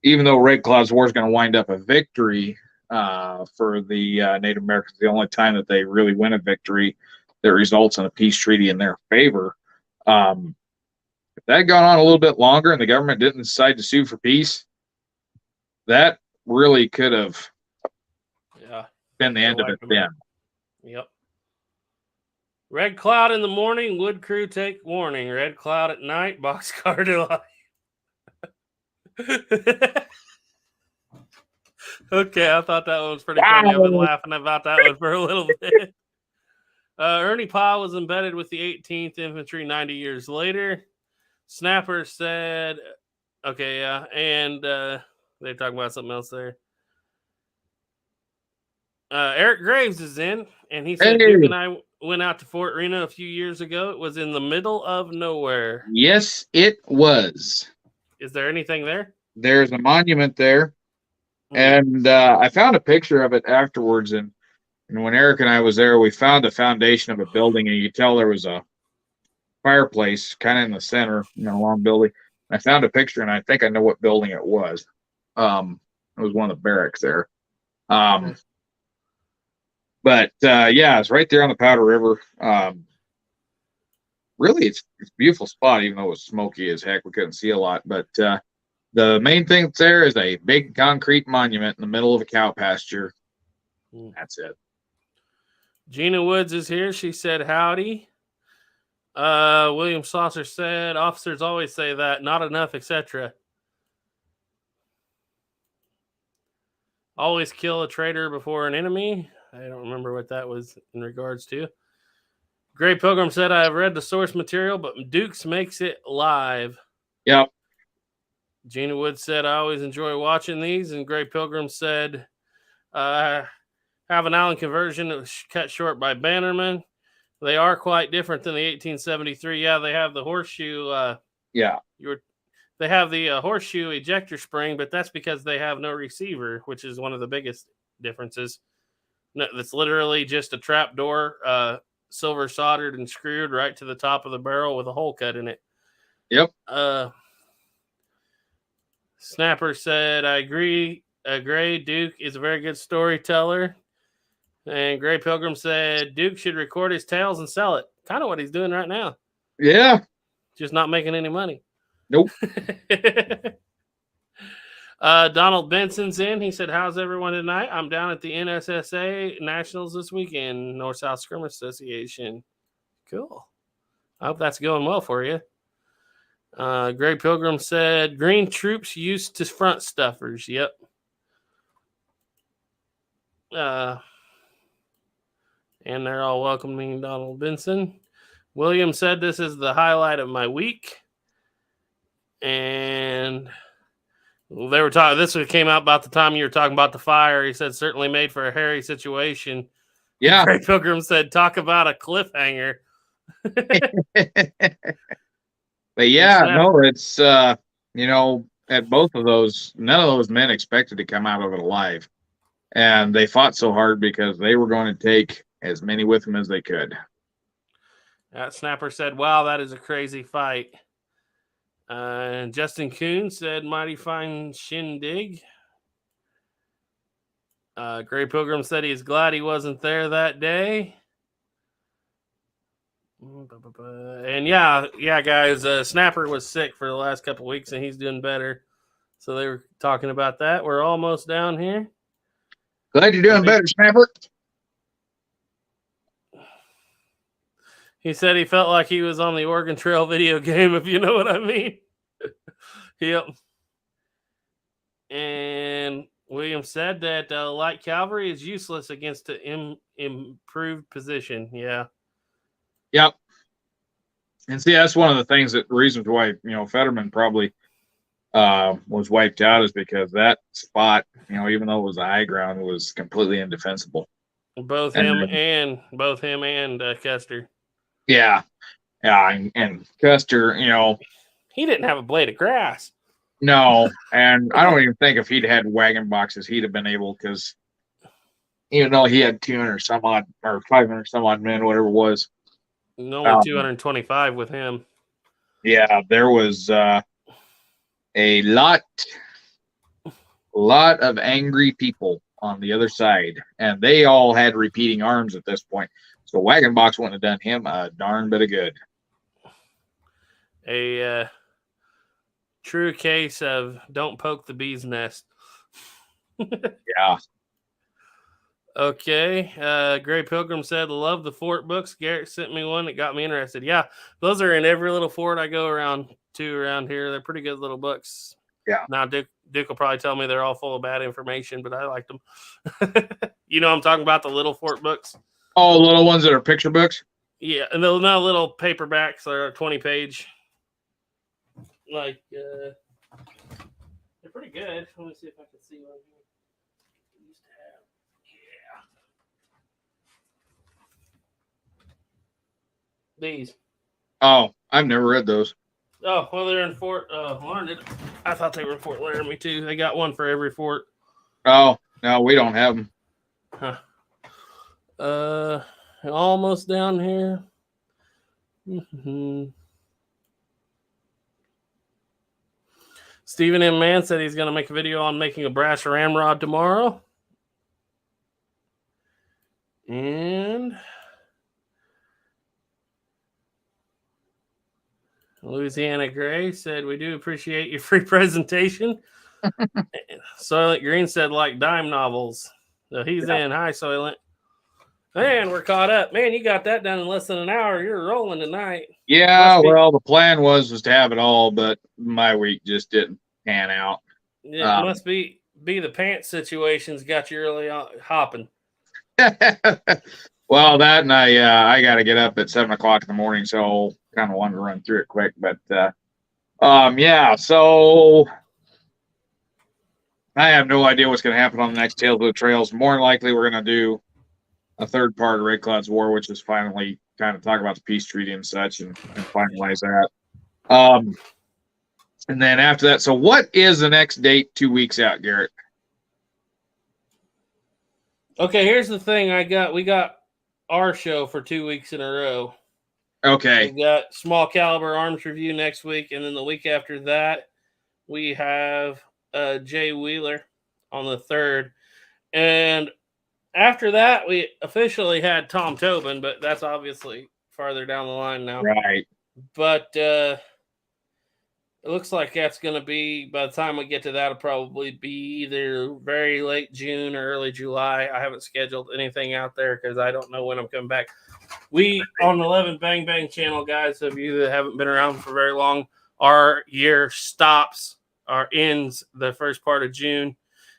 even though Red Cloud's War is going to wind up a victory for the Native Americans, the only time that they really win a victory that results in a peace treaty in their favor. If that had gone on a little bit longer and the government didn't decide to sue for peace, that really could have been the end of it then. Yep. Red Cloud in the morning, wood crew take warning. Red Cloud at night, boxcar delight. Okay, I thought that one was pretty funny. I've been laughing about that one for a little bit. Ernie Pyle was embedded with the 18th Infantry 90 years later. Snapper said, okay, yeah, and they're talking about something else there. Eric Graves is in, and he said, Duke and I went out to Fort Reno a few years ago. It was in the middle of nowhere. Yes, it was. Is there anything there? There's a monument there. And I found a picture of it afterwards. And when Eric and I was there, we found a foundation of a building, and you could tell there was a fireplace kind of in the center, long building. I found a picture, and I think I know what building it was. It was one of the barracks there. But yeah, it's right there on the Powder River. Really, it's a beautiful spot, even though it was smoky as heck. We couldn't see a lot. But the main thing that's there is a big concrete monument in the middle of a cow pasture. That's it. Gina Woods is here. She said, howdy. William Saucer said, officers always say that, not enough, etc. Always kill a traitor before an enemy. I don't remember what that was in regards to. Gray Pilgrim said, I've read the source material, but Dukes makes it live. Yep. Gina Wood said, I always enjoy watching these. And Gray Pilgrim said, have an Allen conversion that was cut short by Bannerman. They are quite different than the 1873. Yeah, they have the horseshoe. They have the horseshoe ejector spring, but that's because they have no receiver, which is one of the biggest differences. No, that's literally just a trap door, silver soldered and screwed right to the top of the barrel with a hole cut in it. Yep. Snapper said, I agree. Gray Duke is a very good storyteller. And Gray Pilgrim said, Duke should record his tales and sell it. Kind of what he's doing right now. Yeah. Just not making any money. Nope. Donald Benson's in. He said, how's everyone tonight? I'm down at the NSSA Nationals this weekend, North-South Skirmish Association. Cool. I hope that's going well for you. Gray Pilgrim said, green troops used to front stuffers. Yep. And they're all welcoming Donald Benson. William said this is the highlight of my week. And they were talking. This came out about the time you were talking about the fire. He said, certainly made for a hairy situation. Yeah. Greg Pilgrim said, talk about a cliffhanger. But yeah, no, it's, you know, at both of those, none of those men expected to come out of it alive. And they fought so hard because they were going to take as many with them as they could. That Snapper said, wow, that is a crazy fight. And Justin Kuhn said, mighty fine shindig. Gray Pilgrim said he's glad he wasn't there that day. And yeah, guys, Snapper was sick for the last couple weeks and he's doing better. So they were talking about that. We're almost down here. Glad you're doing better, Snapper. He said he felt like he was on the Oregon Trail video game, if you know what I mean. Yep. And William said that light cavalry is useless against an improved position. Yeah. Yep. And see, that's one of the things that reasons why, you know, Fetterman probably was wiped out is because that spot, you know, even though it was a high ground, was completely indefensible. Both him and Custer. Yeah. Yeah. And Custer, you know, he didn't have a blade of grass. No. And I don't even think if he'd had wagon boxes, he'd have been able, because even though he had 200 some odd or 500 some odd men, whatever it was. Only 225 with him. Yeah, there was a lot of angry people on the other side, and they all had repeating arms at this point. So wagon box wouldn't have done him a darn bit of good. A true case of don't poke the bee's nest. Yeah. Okay. Gray Pilgrim said, love the fort books. Garrett sent me one that got me interested. Yeah, those are in every little fort I go around here. They're pretty good little books. Yeah. Now, Duke will probably tell me they're all full of bad information, but I liked them. You know I'm talking about, the little fort books? Oh, little ones that are picture books? Yeah, and they're not little paperbacks. They're 20-page. Like, they're pretty good. Let me see if I can see one here. Used to have. Yeah. These. Oh, I've never read those. Oh, well, they're in Fort Larned. I thought they were in Fort Laramie, too. They got one for every fort. Oh, no, we don't have them. Huh. Almost down here. Mm-hmm. Stephen M. Mann said he's going to make a video on making a brass ramrod tomorrow. And Louisiana Gray said, we do appreciate your free presentation. Soylent Green said, like dime novels. So he's in. Hi, Soylent. Man, we're caught up. Man, you got that done in less than an hour. You're rolling tonight. Yeah, well, the plan was to have it all, but my week just didn't pan out. Yeah, it must be the pants situation's got you really hopping. Well, that and I got to get up at 7 o'clock in the morning, so kind of wanted to run through it quick. But yeah, so I have no idea what's going to happen on the next Tales of the Trails. More than likely, we're going to do a third part of Red Cloud's War, which is finally kind of talk about the peace treaty and such, and finalize that. And then after that, so what is the next date 2 weeks out, Garrett? Okay, here's the thing. We got our show for 2 weeks in a row. Okay. We got Small Caliber Arms Review next week, and then the week after that, we have Jay Wheeler on the 3rd. And after that, we officially had Tom Tobin, but that's obviously farther down the line now. Right. But it looks like that's going to be, by the time we get to that, it'll probably be either very late June or early July. I haven't scheduled anything out there because I don't know when I'm coming back. We, on the 11 Bang Bang channel, guys, of you that haven't been around for very long, our year ends the first part of June.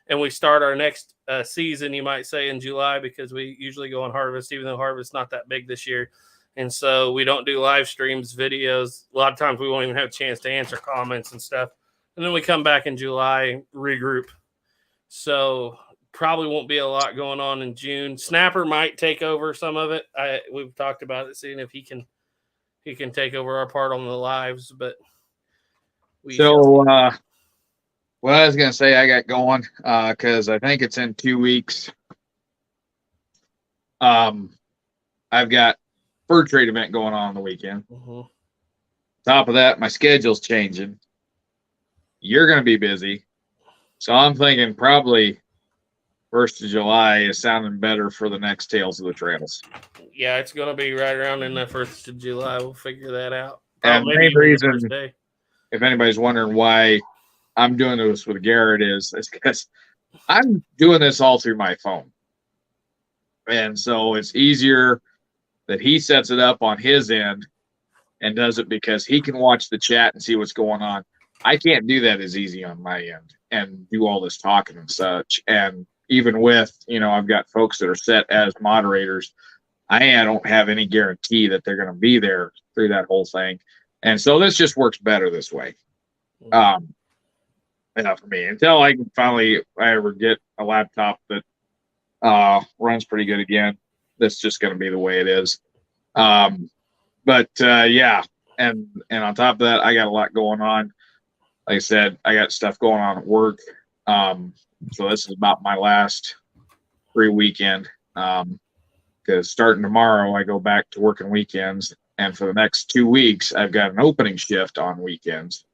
And we start our next season, you might say, in July, because we usually go on harvest, even though harvest's not that big this year. And so we don't do live streams, videos. A lot of times we won't even have a chance to answer comments and stuff. And then we come back in July, regroup. So probably won't be a lot going on in June. Snapper might take over some of it. We've talked about it, seeing if he can take over our part on the lives, but what I was gonna say I got going, because I think it's in 2 weeks. I've got fur trade event going on the weekend. Mm-hmm. Top of that, my schedule's changing. You're gonna be busy. So I'm thinking probably 1st of July is sounding better for the next Tales of the Trails. Yeah, it's going to be right around in the 1st of July. We'll figure that out. And the main reason, if anybody's wondering why I'm doing this with Garrett, is because I'm doing this all through my phone. And so it's easier that he sets it up on his end and does it because he can watch the chat and see what's going on. I can't do that as easy on my end and do all this talking and such. And even with, I've got folks that are set as moderators, I don't have any guarantee that they're going to be there through that whole thing. And so this just works better this way. For me, until I ever get a laptop that runs pretty good again, that's just going to be the way it is. Yeah. And on top of that, I got a lot going on. Like I said, I got stuff going on at work. So this is about my last free weekend. Because starting tomorrow, I go back to working weekends. And for the next 2 weeks, I've got an opening shift on weekends,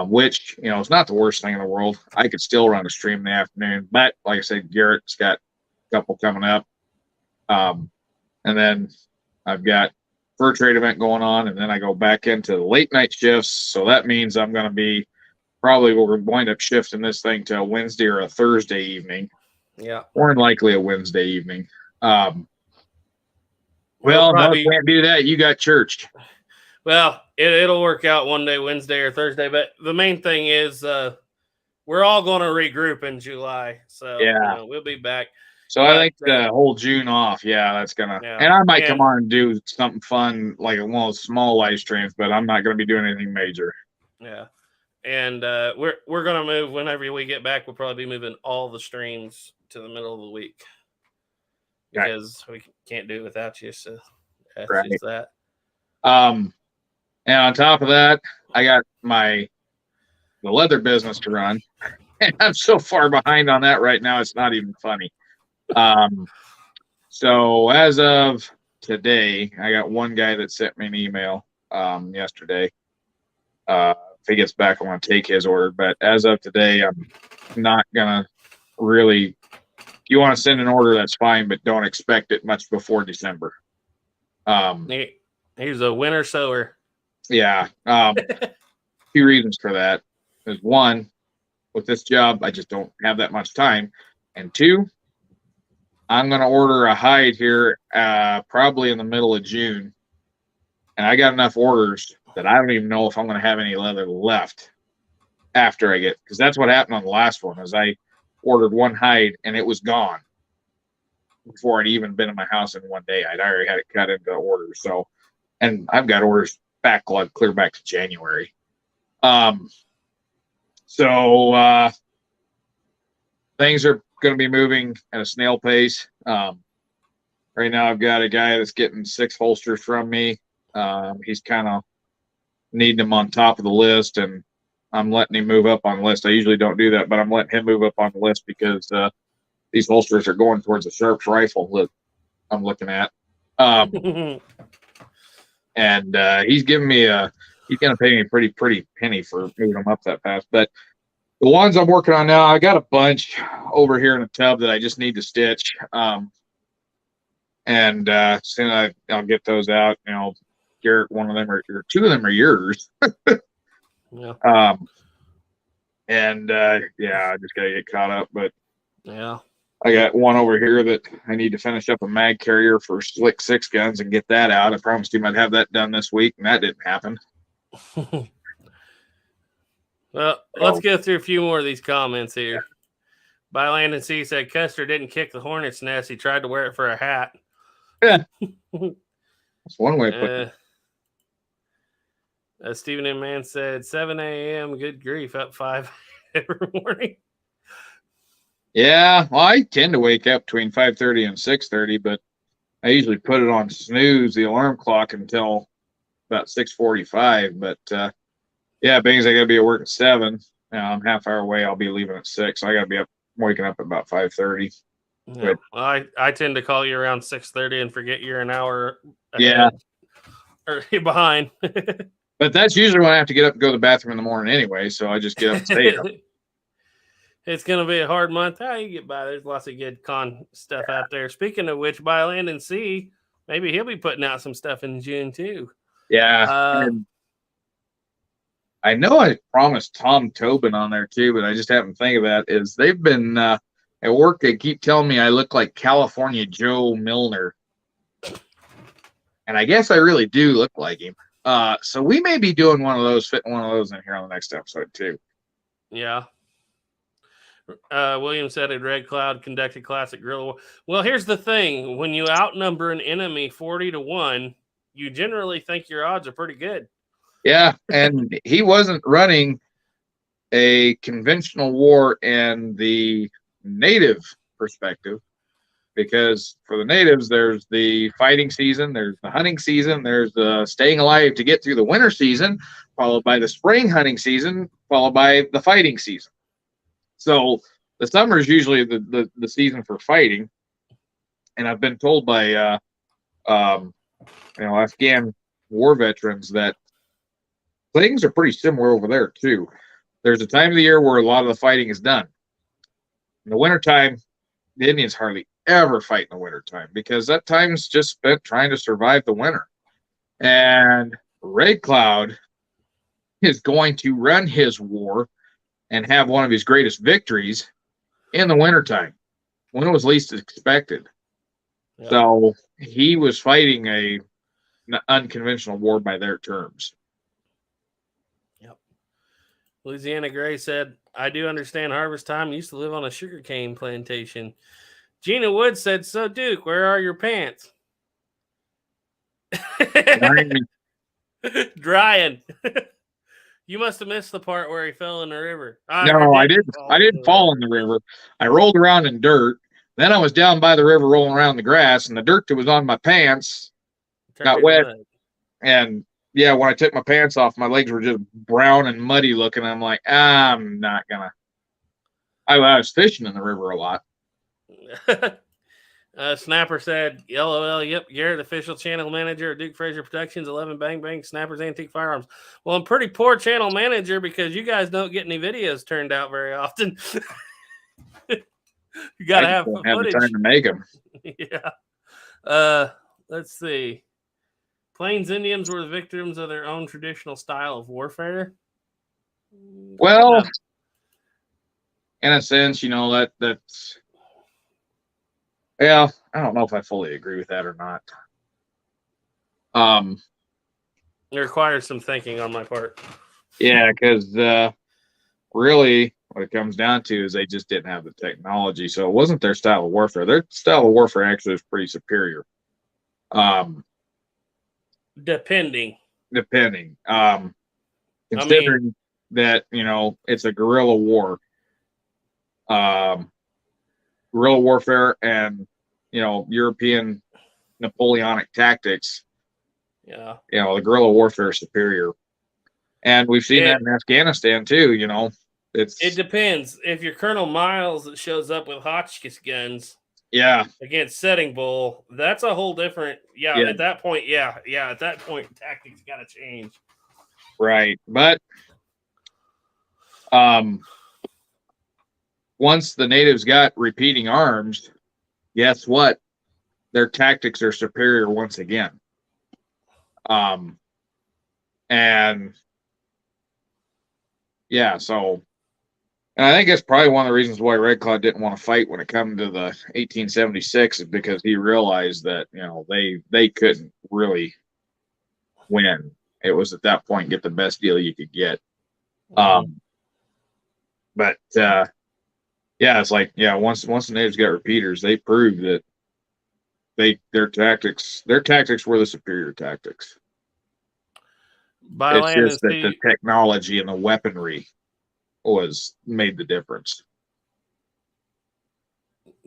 which, it's not the worst thing in the world. I could still run a stream in the afternoon. But like I said, Garrett's got a couple coming up. And then I've got fur trade event going on, and then I go back into the late night shifts. So that means I'm going to be we'll wind up shifting this thing to a Wednesday or a Thursday evening. Yeah. More than likely a Wednesday evening. Can't do that. You got church. Well, it'll work out one day, Wednesday or Thursday. But the main thing is we're all going to regroup in July. So we'll be back. So I think the whole June off, that's gonna. Yeah. And I might come on and do something fun, like one of those small live streams, but I'm not going to be doing anything major. Yeah, and we're going to move whenever we get back. We'll probably be moving all the streams to the middle of the week because we can't do it without you. So that's just that. And on top of that, I got the leather business to run, and I'm so far behind on that right now. It's not even funny. So as of today, I got one guy that sent me an email yesterday. If he gets back, I'm going to take his order. But as of today, I'm not going to really. If you want to send an order, that's fine, but don't expect it much before December. He's a winter sower. Yeah. 2 reasons for that. There's one, with this job, I just don't have that much time. And 2, I'm going to order a hide here probably in the middle of June. And I got enough orders that I don't even know if I'm going to have any leather left after because that's what happened on the last one, is I ordered one hide and it was gone before I'd even been in my house in one day. I'd already had it cut into orders. So, and I've got orders backlog clear back to January. Things are going to be moving at a snail pace. Right now I've got a guy that's getting 6 holsters from me. He's kind of needing them on top of the list, and I'm letting him move up on the list. I usually don't do that, but I'm letting him move up on the list because these holsters are going towards the Sharps rifle that I'm looking at. And he's giving me he's going to pay me a pretty penny for moving them up that fast. But the ones I'm working on now, I got a bunch over here in a tub that I just need to stitch. And soon I'll get those out. Garrett, one of them or 2 of them are yours. Yeah. I just gotta get caught up. But yeah, I got one over here that I need to finish up a mag carrier for Slick 6 guns and get that out. I promised him I'd have that done this week, and that didn't happen. Well, let's go through a few more of these comments here. By Landon C said Custer didn't kick the hornet's nest. He tried to wear it for a hat. Yeah. That's one way of putting it. Stephen M. Mann said 7 a.m. Good grief, up 5 every morning. Yeah, well, I tend to wake up between 5:30 and 6:30, but I usually put it on snooze, the alarm clock, until about 6:45. But yeah, being as I got to be at work at 7, I'm half hour away. I'll be leaving at 6. So I got to be waking up at about 5:30. Yeah. Well, I tend to call you around 6:30 and forget you're an hour ahead. Yeah. Or you're behind. But that's usually when I have to get up and go to the bathroom in the morning anyway. So I just get up and stay up. It's going to be a hard month. How you get by? There's lots of good con stuff out there. Speaking of which, by Land and Sea, maybe he'll be putting out some stuff in June too. Yeah. I know I promised Tom Tobin on there too, but I just haven't think of that. Is they've been at work, they keep telling me I look like California Joe Milner. And I guess I really do look like him. So we may be doing fitting one of those in here on the next episode too. Yeah. William said at Red Cloud conducted classic guerrilla war. Well, here's the thing. When you outnumber an enemy 40-1, you generally think your odds are pretty good. Yeah, and he wasn't running a conventional war in the native perspective, because for the natives, there's the fighting season, there's the hunting season, there's the staying alive to get through the winter season, followed by the spring hunting season, followed by the fighting season. So the summer is usually the season for fighting. And I've been told by Afghan war veterans that things are pretty similar over there too. There's a time of the year where a lot of the fighting is done. In the wintertime, the Indians hardly ever fight in the wintertime, because that time's just spent trying to survive the winter. And Red Cloud is going to run his war and have one of his greatest victories in the wintertime, when it was least expected. Yeah. So he was fighting an unconventional war by their terms. Yep. Louisiana Gray said, I do understand harvest time. I used to live on a sugarcane plantation. Gina Wood said, so Duke, where are your pants? Drying. You must have missed the part where he fell in the river. No, I didn't. I didn't fall in the river. I rolled around in dirt. Then I was down by the river rolling around the grass, and the dirt that was on my pants got wet. And yeah, when I took my pants off, my legs were just brown and muddy looking. I'm like, I'm not gonna. I was fishing in the river a lot. Snapper said, LOL, yep, Garrett, official channel manager at Duke Frazier Productions, 11 Bang Bang, Snappers Antique Firearms. Well, I'm pretty poor channel manager because you guys don't get any videos turned out very often. You got to have footage. The time to make them. Yeah. Let's see. Plains Indians were the victims of their own traditional style of warfare. Well, in a sense, that's. Yeah, I don't know if I fully agree with that or not. It requires some thinking on my part. Yeah, because really what it comes down to is they just didn't have the technology. So it wasn't their style of warfare. Their style of warfare actually was pretty superior. Depending. Considering that, it's a guerrilla war. Guerrilla warfare and European Napoleonic tactics. Yeah. The guerrilla warfare is superior. And we've seen that in Afghanistan too, It depends. If you're Colonel Miles that shows up with Hotchkiss guns against Setting Bull, that's a whole different at that point, at that point tactics gotta change. Right. But once the natives got repeating arms, guess what? Their tactics are superior once again. And I think that's probably one of the reasons why Red Cloud didn't want to fight when it came to the 1876, is because he realized that, they couldn't really win. It was at that point, get the best deal you could get. It's like, once the natives got repeaters, they proved that their tactics were the superior tactics. By It's land and just that the sea, technology and the weaponry made the difference.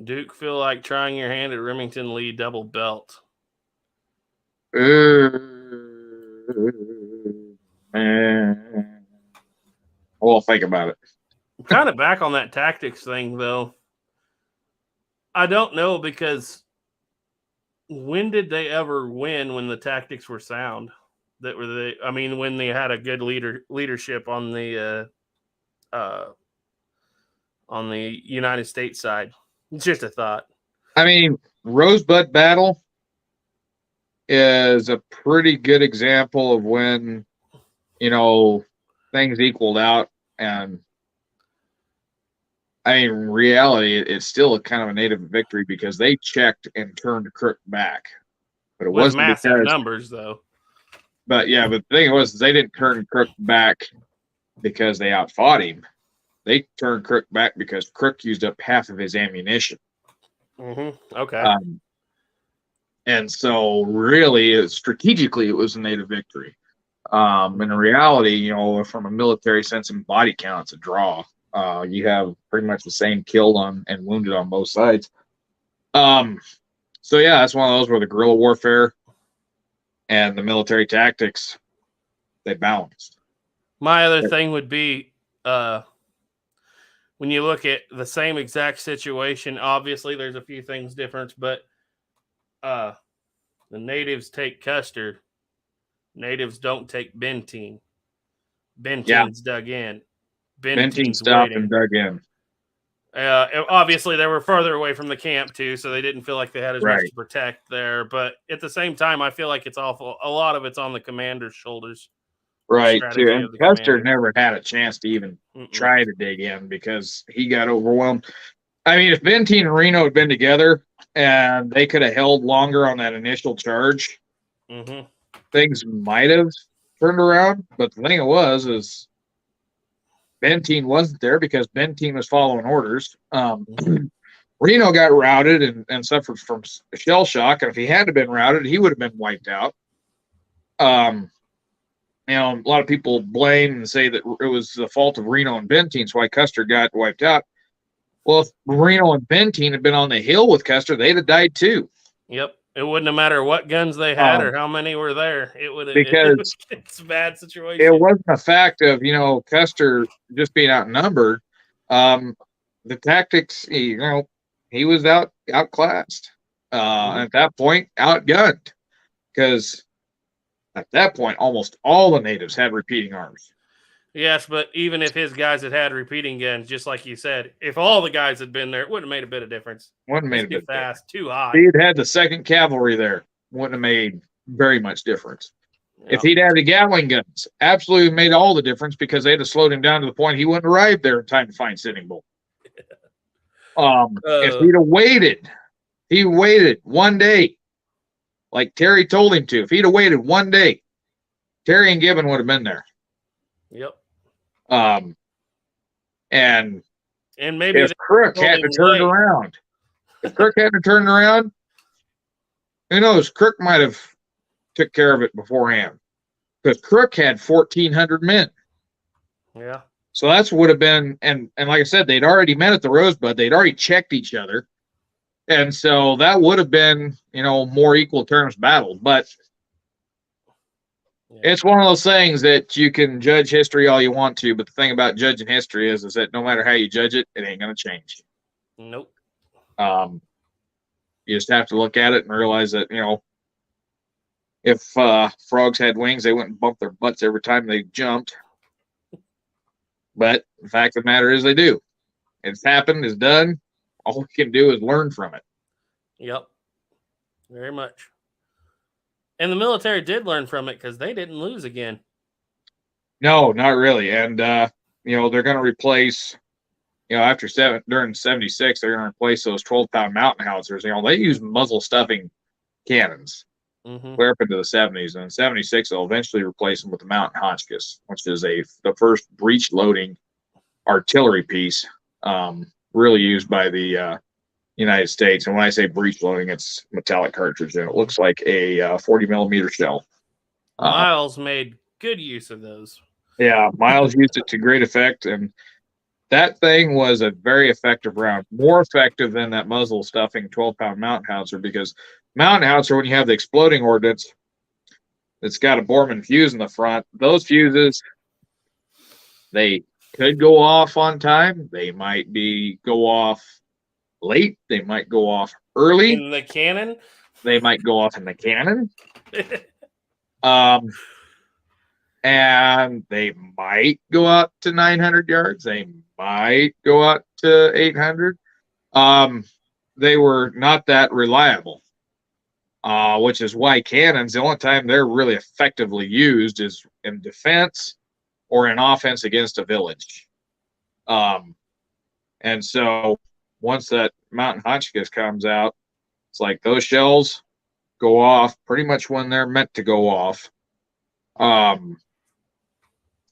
Duke, feel like trying your hand at Remington Lee double belt. Well, think about it. Kind of back on that tactics thing, though. I don't know, because when did they ever win when the tactics were sound? When they had a good leadership on the United States side. It's just a thought. I mean, Rosebud Battle is a pretty good example of when, things equaled out. And I mean, in reality, it's still a kind of a native victory because they checked and turned Crook back. But it With wasn't massive because, numbers, though. but the thing was, they didn't turn Crook back because they outfought him. They turned Crook back because Crook used up half of his ammunition. Mm-hmm. Okay. And so, really, strategically, it was a native victory. In reality, from a military sense and body count, it's a draw. You have pretty much the same killed on and wounded on both sides. So yeah, that's one of those where the guerrilla warfare and the military tactics, they balanced. My other thing would be, when you look at the same exact situation, obviously there's a few things different, but the natives take Custer. Natives don't take Benteen. Benteen's dug in. Benteen stopped and dug in. Obviously, they were further away from the camp too, so they didn't feel like they had as much to protect there. But at the same time, I feel like it's awful. A lot of it's on the commander's shoulders. Right, too. And Custer never had a chance to even try to dig in because he got overwhelmed. I mean, if Benteen and Reno had been together and they could have held longer on that initial charge, things might have turned around. But the thing is Benteen wasn't there because Benteen was following orders. Reno got routed and suffered from shell shock. And if he hadn't been routed, he would have been wiped out. A lot of people blame and say that it was the fault of Reno and Benteen, so why Custer got wiped out. Well, if Reno and Benteen had been on the hill with Custer, they'd have died too. Yep. It wouldn't have mattered what guns they had or how many were there. It would have, because it's a bad situation. It wasn't a fact of, Custer just being outnumbered. The tactics, he was outclassed. At that point, outgunned. Because at that point, almost all the natives had repeating arms. Yes, but even if his guys had repeating guns, just like you said, if all the guys had been there, it wouldn't have made a bit of difference. Wouldn't have made a bit fast, too high. If he'd had the 2nd Cavalry there, wouldn't have made very much difference. Yep. If he'd had the Gatling guns, absolutely made all the difference because they'd have slowed him down to the point he wouldn't arrive there in time to find Sitting Bull. If he'd have waited one day, like Terry told him to. If he'd have waited one day, Terry and Gibbon would have been there. Yep. And maybe if Crook hadn't turned around, who knows? Crook might have took care of it beforehand because Crook had 1,400 men. Yeah. So that's would have been, and like I said, they'd already met at the Rosebud. They'd already checked each other. And so that would have been, more equal terms battle. But it's one of those things that you can judge history all you want to. But the thing about judging history is that no matter how you judge it, it ain't going to change. Nope. You just have to look at it and realize that, if frogs had wings, they wouldn't bump their butts every time they jumped. But the fact of the matter is they do. It's happened, it's done. All we can do is learn from it. Yep. Very much. And the military did learn from it because they didn't lose again. No, not really. And, they're going to replace, during 76, they're going to replace those 12-pound mountain howitzers. They use muzzle stuffing cannons clear up into the 70s. And in 76, they'll eventually replace them with the Mountain Hotchkiss, which is the first breech loading artillery piece, really used by the United States. And when I say breech loading, it's metallic cartridge, and it looks like a 40 millimeter shell. Miles made good use of those. Yeah, Miles used it to great effect, and that thing was a very effective round, more effective than that muzzle stuffing 12-pound mountain howitzer, because mountain howitzer, when you have the exploding ordnance, it's got a Borman fuse in the front. Those fuses, they could go off on time. They might go off late. They might go off early. In the cannon? They might go off in the cannon. And they might go out to 900 yards. They might go out to 800. They were not that reliable, which is why cannons, the only time they're really effectively used is in defense or in offense against a village. And so once that Mountain Hotchkiss comes out, it's like those shells go off pretty much when they're meant to go off.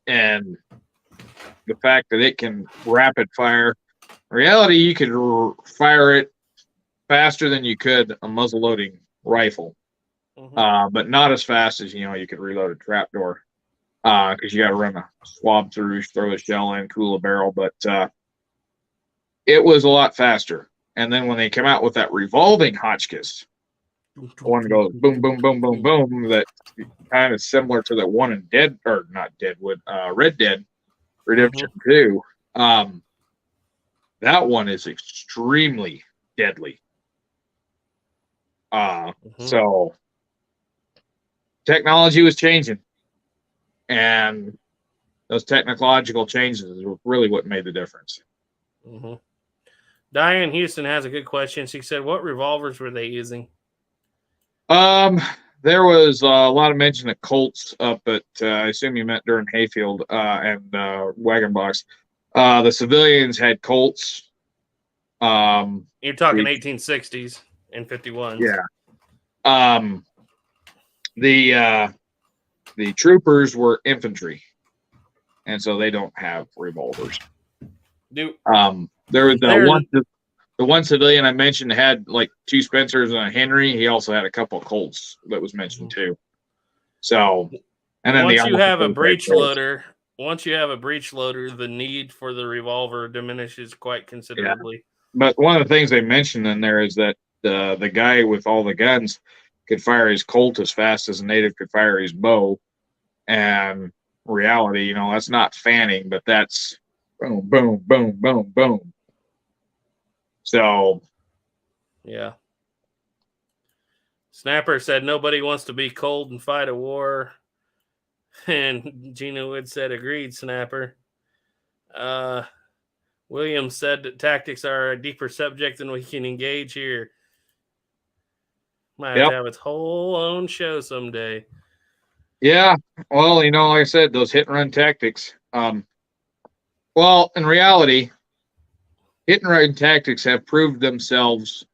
And the fact that it can rapid fire, in reality, you could fire it faster than you could a muzzle loading rifle, but not as fast as, you could reload a trapdoor, because you got to run a swab through, throw a shell in, cool a barrel. But it was a lot faster. And then when they come out with that revolving Hotchkiss, one goes boom, boom, boom, boom, boom, that kind of similar to that one in Red Dead Redemption 2. That one is extremely deadly. So technology was changing, and those technological changes were really what made the difference. Diane Houston has a good question. She said, what revolvers were they using? There was a lot of mention of Colts up at, I assume you meant during Hayfield and Wagon Box. The civilians had Colts. You're talking 1860s and 51s. Yeah. The troopers were infantry, and so they don't have revolvers. There was the one civilian I mentioned had like 2 Spencers and a Henry. He also had a couple of Colts that was mentioned too. So, and then once you have a breech loader, the need for the revolver diminishes quite considerably. Yeah. But one of the things they mentioned in there is that the guy with all the guns could fire his Colt as fast as a native could fire his bow. And reality, that's not fanning, but that's boom, boom, boom, boom, boom. So, yeah. Snapper said nobody wants to be cold and fight a war. And Gina Wood said, agreed, Snapper. Williams said that tactics are a deeper subject than we can engage here. Might have to have its whole own show someday. Yeah. Well, like I said, those hit and run tactics. Well, in reality, hit and run tactics have proved themselves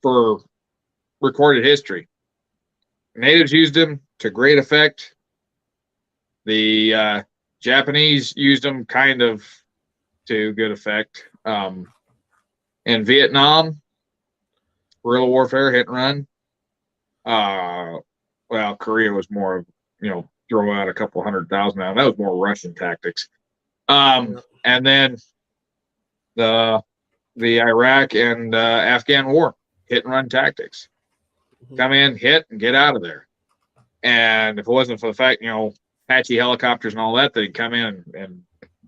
for recorded history. Natives used them to great effect. The Japanese used them kind of to good effect. In Vietnam, guerrilla warfare, hit and run. Well, Korea was more of, throw out a couple 100,000 out. That was more Russian tactics. And then the Iraq and Afghan war, hit and run tactics. Come in, hit, and get out of there. And if it wasn't for the fact, Apache helicopters and all that, they'd come in and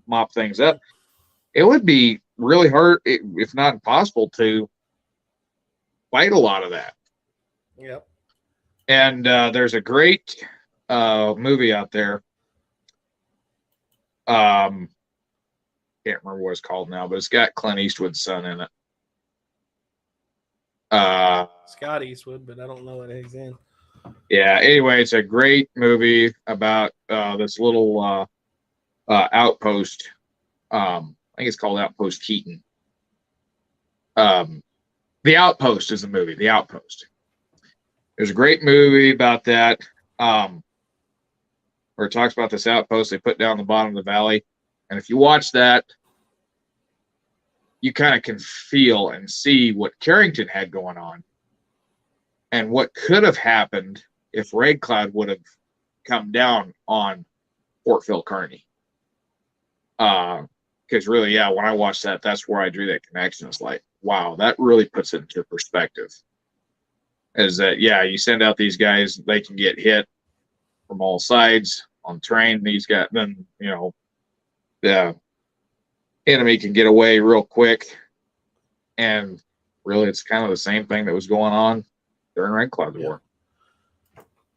mop things up. It would be really hard, if not impossible, to fight a lot of that. Yep. And there's a great movie out there. Can't remember what it's called now, but it's got Clint Eastwood's son in it. Scott Eastwood, but I don't know what he's in. Yeah. Anyway, it's a great movie about this little outpost. I think it's called Outpost Keaton. The Outpost is the movie. The Outpost. There's a great movie about that, where it talks about this outpost they put down the bottom of the valley. And if you watch that, you kind of can feel and see what Carrington had going on and what could have happened if Red Cloud would have come down on Fort Phil Kearny. Because really, yeah, when I watched that, that's where I drew that connection. It's like, wow, that really puts it into perspective. Is that, yeah, you send out these guys, they can get hit from all sides on terrain. These guys, then, you know, the enemy can get away real quick. And really, it's kind of the same thing that was going on during Red Cloud War.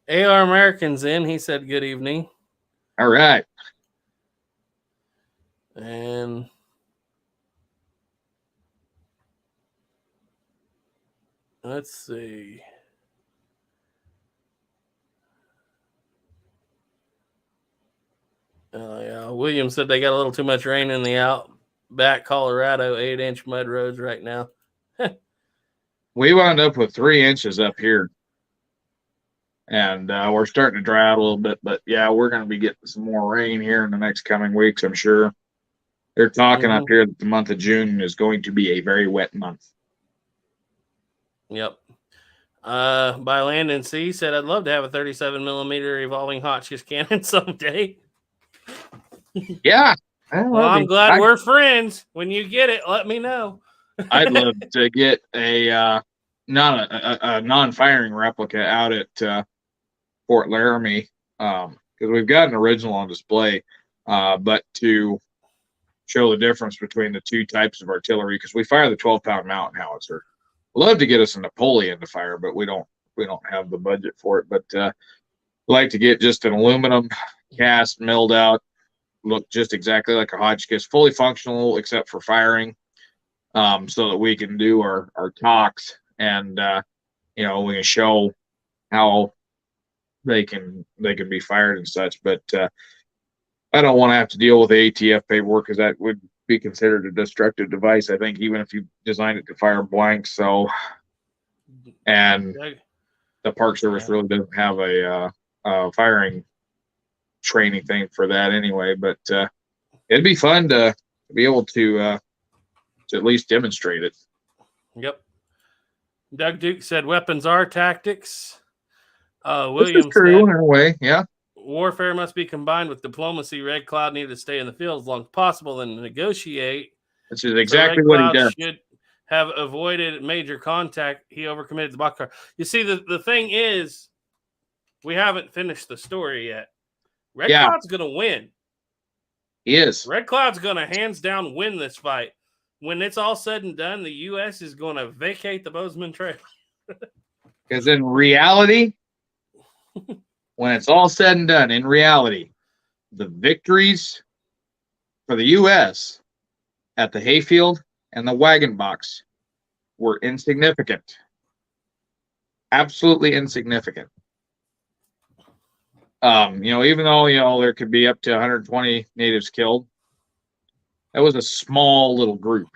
AR American's in. He said, good evening. All right. And let's see. Yeah, William said they got a little too much rain in the outback Colorado 8-inch mud roads right now. We wound up with 3 inches up here. And we're starting to dry out a little bit. But, yeah, we're going to be getting some more rain here in the next coming weeks, I'm sure. They're talking up here that the month of June is going to be a very wet month. Yep. By Land and Sea said, I'd love to have a 37 millimeter evolving Hotchkiss cannon someday. Yeah. Well, I'm glad we're friends. When you get it, let me know. I'd love to get a non-firing replica out at Fort Laramie, because we've got an original on display, but to show the difference between the 2 types of artillery, because we fire the 12-pound mountain howitzer. Love to get us a Napoleon to fire, but we don't have the budget for it. But like to get just an aluminum cast milled out, look just exactly like a Hotchkiss, fully functional except for firing, so that we can do our talks and we can show how they can be fired and such. But I don't want to have to deal with the ATF paperwork, because that would be considered a destructive device, I think, even if you designed it to fire blanks. So, and the Park Service really doesn't have a firing training thing for that anyway. But it'd be fun to be able to at least demonstrate it. Yep. Doug Duke said weapons are tactics. William said, in a way, yeah. Warfare must be combined with diplomacy. Red Cloud needed to stay in the field as long as possible and negotiate. Which is exactly what he does. Should have avoided major contact. He overcommitted the boxcar. You see, the thing is, we haven't finished the story yet. Red Cloud's going to win. He is. Red Cloud's going to hands down win this fight. When it's all said and done, the U.S. is going to vacate the Bozeman Trail. Because in reality, when it's all said and done, in reality, the victories for the U.S. at the hayfield and the wagon box were insignificant. Absolutely insignificant. Even though, there could be up to 120 natives killed, that was a small little group.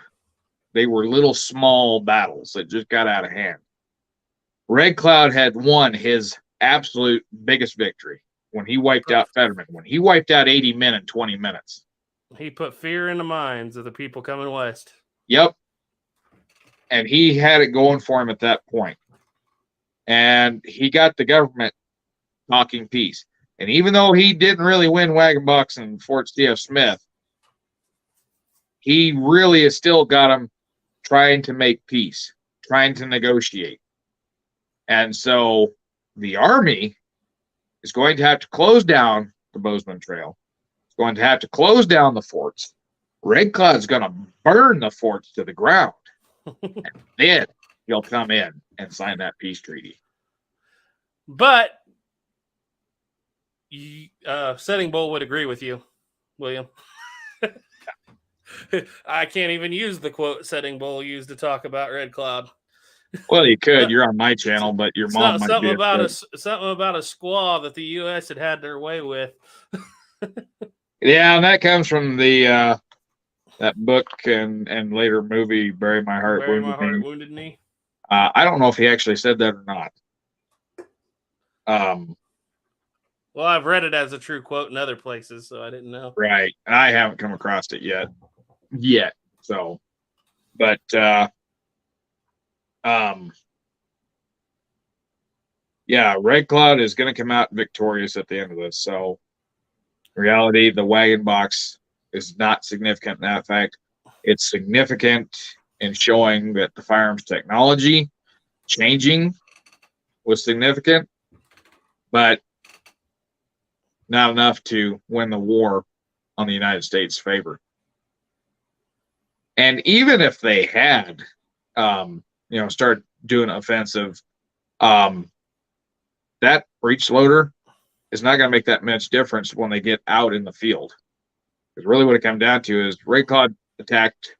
They were little small battles that just got out of hand. Red Cloud had won his absolute biggest victory when he wiped out Fetterman, when he wiped out 80 men in 20 minutes. He put fear in the minds of the people coming west. Yep. And he had it going for him at that point. And he got the government talking peace. And even though he didn't really win Wagon Box and Fort C.F. Smith, he really has still got them trying to make peace, trying to negotiate. And so the Army is going to have to close down the Bozeman Trail. It's going to have to close down the forts. Red Cloud's going to burn the forts to the ground. And then he'll come in and sign that peace treaty. But Setting Bull would agree with you, William. I can't even use the quote Setting Bull used to talk about Red Cloud. Well, you could. You're on my channel, but your mom might something be about a squaw that the U.S. had their way with. Yeah, and that comes from the that book and later movie, Bury My Heart, Wounded Knee. I don't know if he actually said that or not. Well, I've read it as a true quote in other places, so I didn't know. Right. I haven't come across it yet. So, But yeah, Red Cloud is going to come out victorious at the end of this. So, in reality, the wagon box is not significant in that fact. It's significant in showing that the firearms technology changing was significant, but not enough to win the war on the United States' favor. And even if they had, start doing offensive, that breech loader is not going to make that much difference when they get out in the field. Because really what it comes down to is Red Cloud attacked,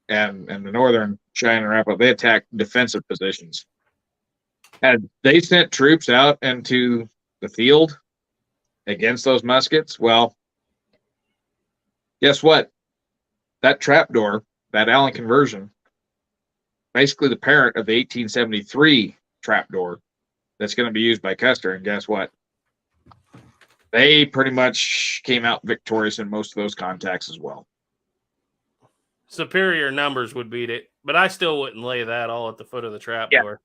and the Northern Cheyenne and Arapaho, they attacked defensive positions. Had they sent troops out into the field against those muskets, well, guess what? That trapdoor, that Allen conversion, basically the parent of the 1873 trapdoor that's going to be used by Custer. And guess what? They pretty much came out victorious in most of those contacts as well. Superior numbers would beat it, but I still wouldn't lay that all at the foot of the trapdoor.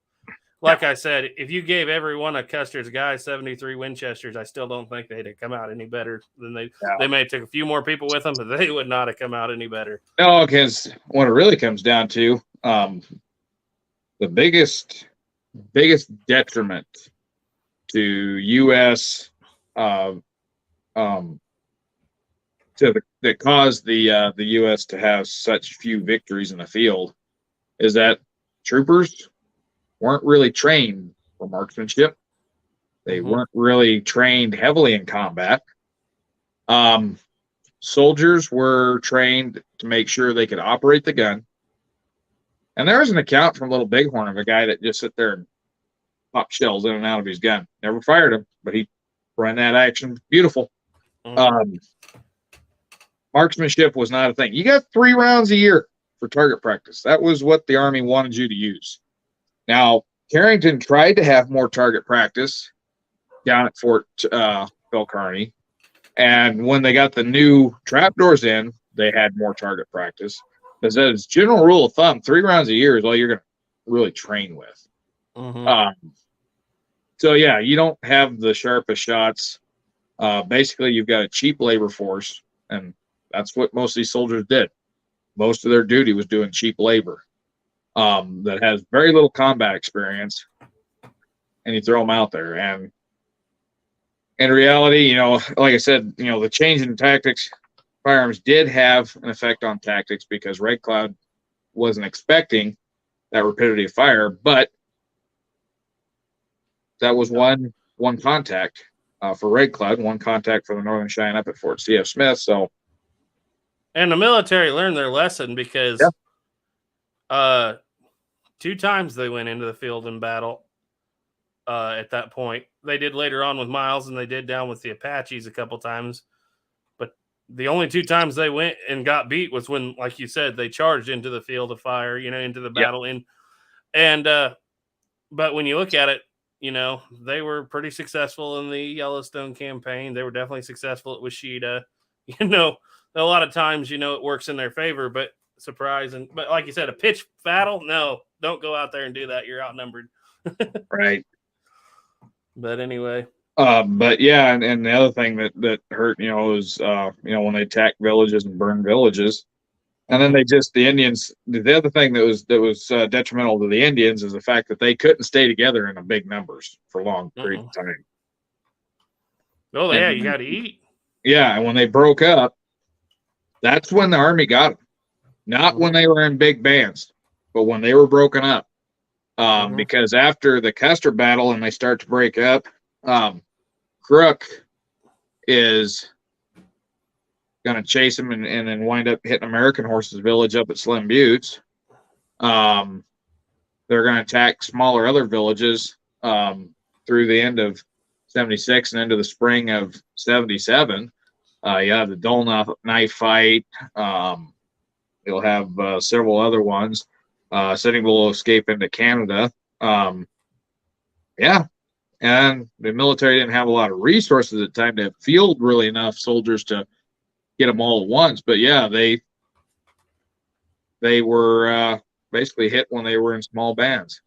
Like I said, if you gave every one of Custer's guys 73 Winchesters, I still don't think they'd have come out any better than they. Yeah. They may have took a few more people with them, but they would not have come out any better. No, because what it really comes down to, the biggest detriment to U.S. That caused the U.S. to have such few victories in the field is that troopers weren't really trained for marksmanship. They weren't really trained heavily in combat. Soldiers were trained to make sure they could operate the gun. And there was an account from Little Bighorn of a guy that just sit there and pop shells in and out of his gun. Never fired him, but he ran that action beautiful. Marksmanship was not a thing. You got 3 rounds a year for target practice. That was what the Army wanted you to use. Now, Carrington tried to have more target practice down at Fort Phil Kearny. And when they got the new trapdoors in, they had more target practice. Because as general rule of thumb, 3 rounds a year is all you're going to really train with. So, yeah, you don't have the sharpest shots. Basically, you've got a cheap labor force, and that's what most of these soldiers did. Most of their duty was doing cheap labor. That has very little combat experience, and you throw them out there. And in reality, like I said, the change in tactics, firearms did have an effect on tactics because Red Cloud wasn't expecting that rapidity of fire, but that was one contact for Red Cloud, one contact for the Northern Cheyenne up at Fort C.F. Smith. So, and the military learned their lesson because 2 times they went into the field in battle at that point. They did later on with Miles, and they did down with the Apaches a couple times. But the only 2 times they went and got beat was when, like you said, they charged into the field of fire, into the battle. But when you look at it, they were pretty successful in the Yellowstone campaign. They were definitely successful at Washita. A lot of times, it works in their favor, but surprising. But like you said, a pitch battle, no, don't go out there and do that. You're outnumbered. Right. But anyway. But yeah, and the other thing that hurt, was when they attacked villages and burned villages. And then the Indians, the other thing that was detrimental to the Indians is the fact that they couldn't stay together in big numbers for long periods of time. Oh, yeah, you got to eat. Yeah, and when they broke up, that's when the Army got them. Not when they were in big bands, but when they were broken up. Because after the Custer battle and they start to break up, Crook is going to chase him and then wind up hitting American Horse's village up at Slim Buttes. They're going to attack smaller other villages through the end of 76 and into the spring of 77. You have the Dole Knife fight. You'll have several other ones. Sitting Bull escape into Canada. And the military didn't have a lot of resources at the time to field really enough soldiers to get them all at once. But yeah, they they were basically hit when they were in small bands.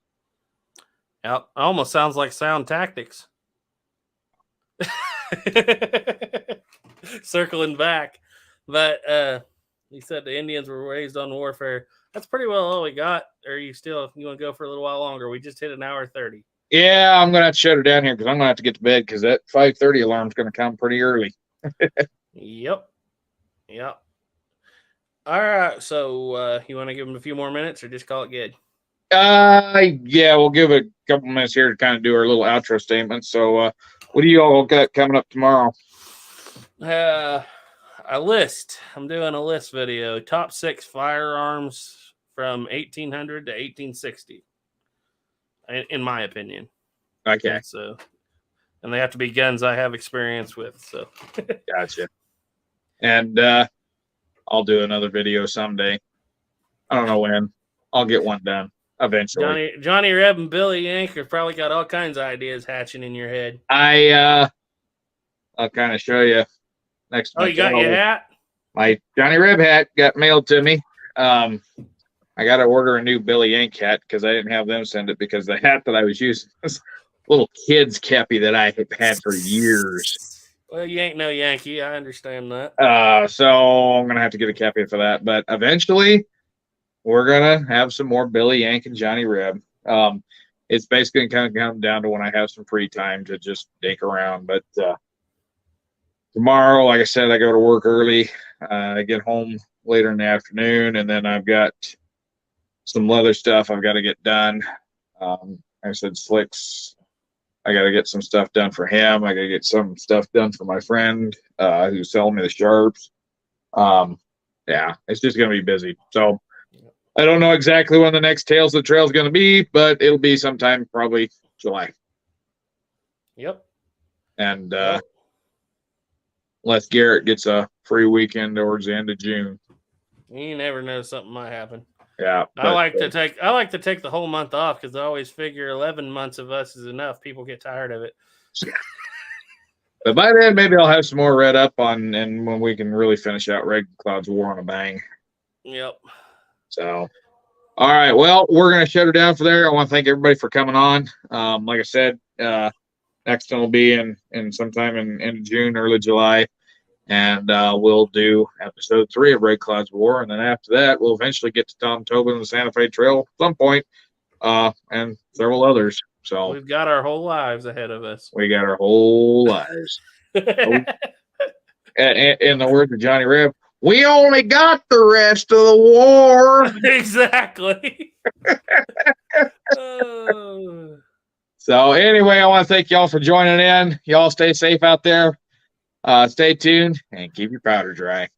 Yep. Almost sounds like Sound Tactics. Circling back. But you said the Indians were raised on warfare. That's pretty well all we got. Or you want to go for a little while longer? We just hit an hour 30. Yeah, I'm going to have to shut her down here because I'm going to have to get to bed because that 5:30 alarm is going to come pretty early. Yep. All right. So you want to give them a few more minutes or just call it good? Yeah, we'll give it a couple minutes here to kind of do our little outro statement. So, what do you all got coming up tomorrow? A list. I'm doing a list video. Top 6 firearms from 1800 to 1860. In my opinion. Okay. And they have to be guns I have experience with. So. Gotcha. And I'll do another video someday. I don't know when. I'll get one done eventually. Johnny Reb and Billy Yank have probably got all kinds of ideas hatching in your head. I'll kind of show you next. Oh, you got your hat? My Johnny Reb hat got mailed to me. I got to order a new Billy Yank hat because I didn't have them send it because the hat that I was using was a little kid's cappy that I have had for years. Well, you ain't no Yankee. I understand that. So I'm going to have to get a cappy for that. But eventually, we're going to have some more Billy Yank and Johnny Reb. It's basically kind of come down to when I have some free time to just dink around. But tomorrow, like I said, I go to work early. I get home later in the afternoon, and then I've got some leather stuff I've got to get done. Like I said, Slicks, I got to get some stuff done for him. I got to get some stuff done for my friend who's selling me the sharps. Yeah, it's just going to be busy. So I don't know exactly when the next Tales of the Trail is going to be, but it'll be sometime probably July. Yep. And unless Garrett gets a free weekend towards the end of June. You never know, something might happen. Yeah. I like to take the whole month off because I always figure 11 months of us is enough. People get tired of it. But by then, maybe I'll have some more read up on, and when we can really finish out Red Cloud's War on a bang. Yep. So, all right. Well, we're going to shut her down for there. I want to thank everybody for coming on. Like I said, next one will be in sometime in end of June, early July. And we'll do episode 3 of Red Cloud's War. And then after that, we'll eventually get to Tom Tobin and the Santa Fe Trail at some point, and several others. So we've got our whole lives ahead of us. We got our whole lives. In the words of Johnny Reb, we only got the rest of the war. Exactly. So anyway, I want to thank y'all for joining in. Y'all stay safe out there. Stay tuned and keep your powder dry.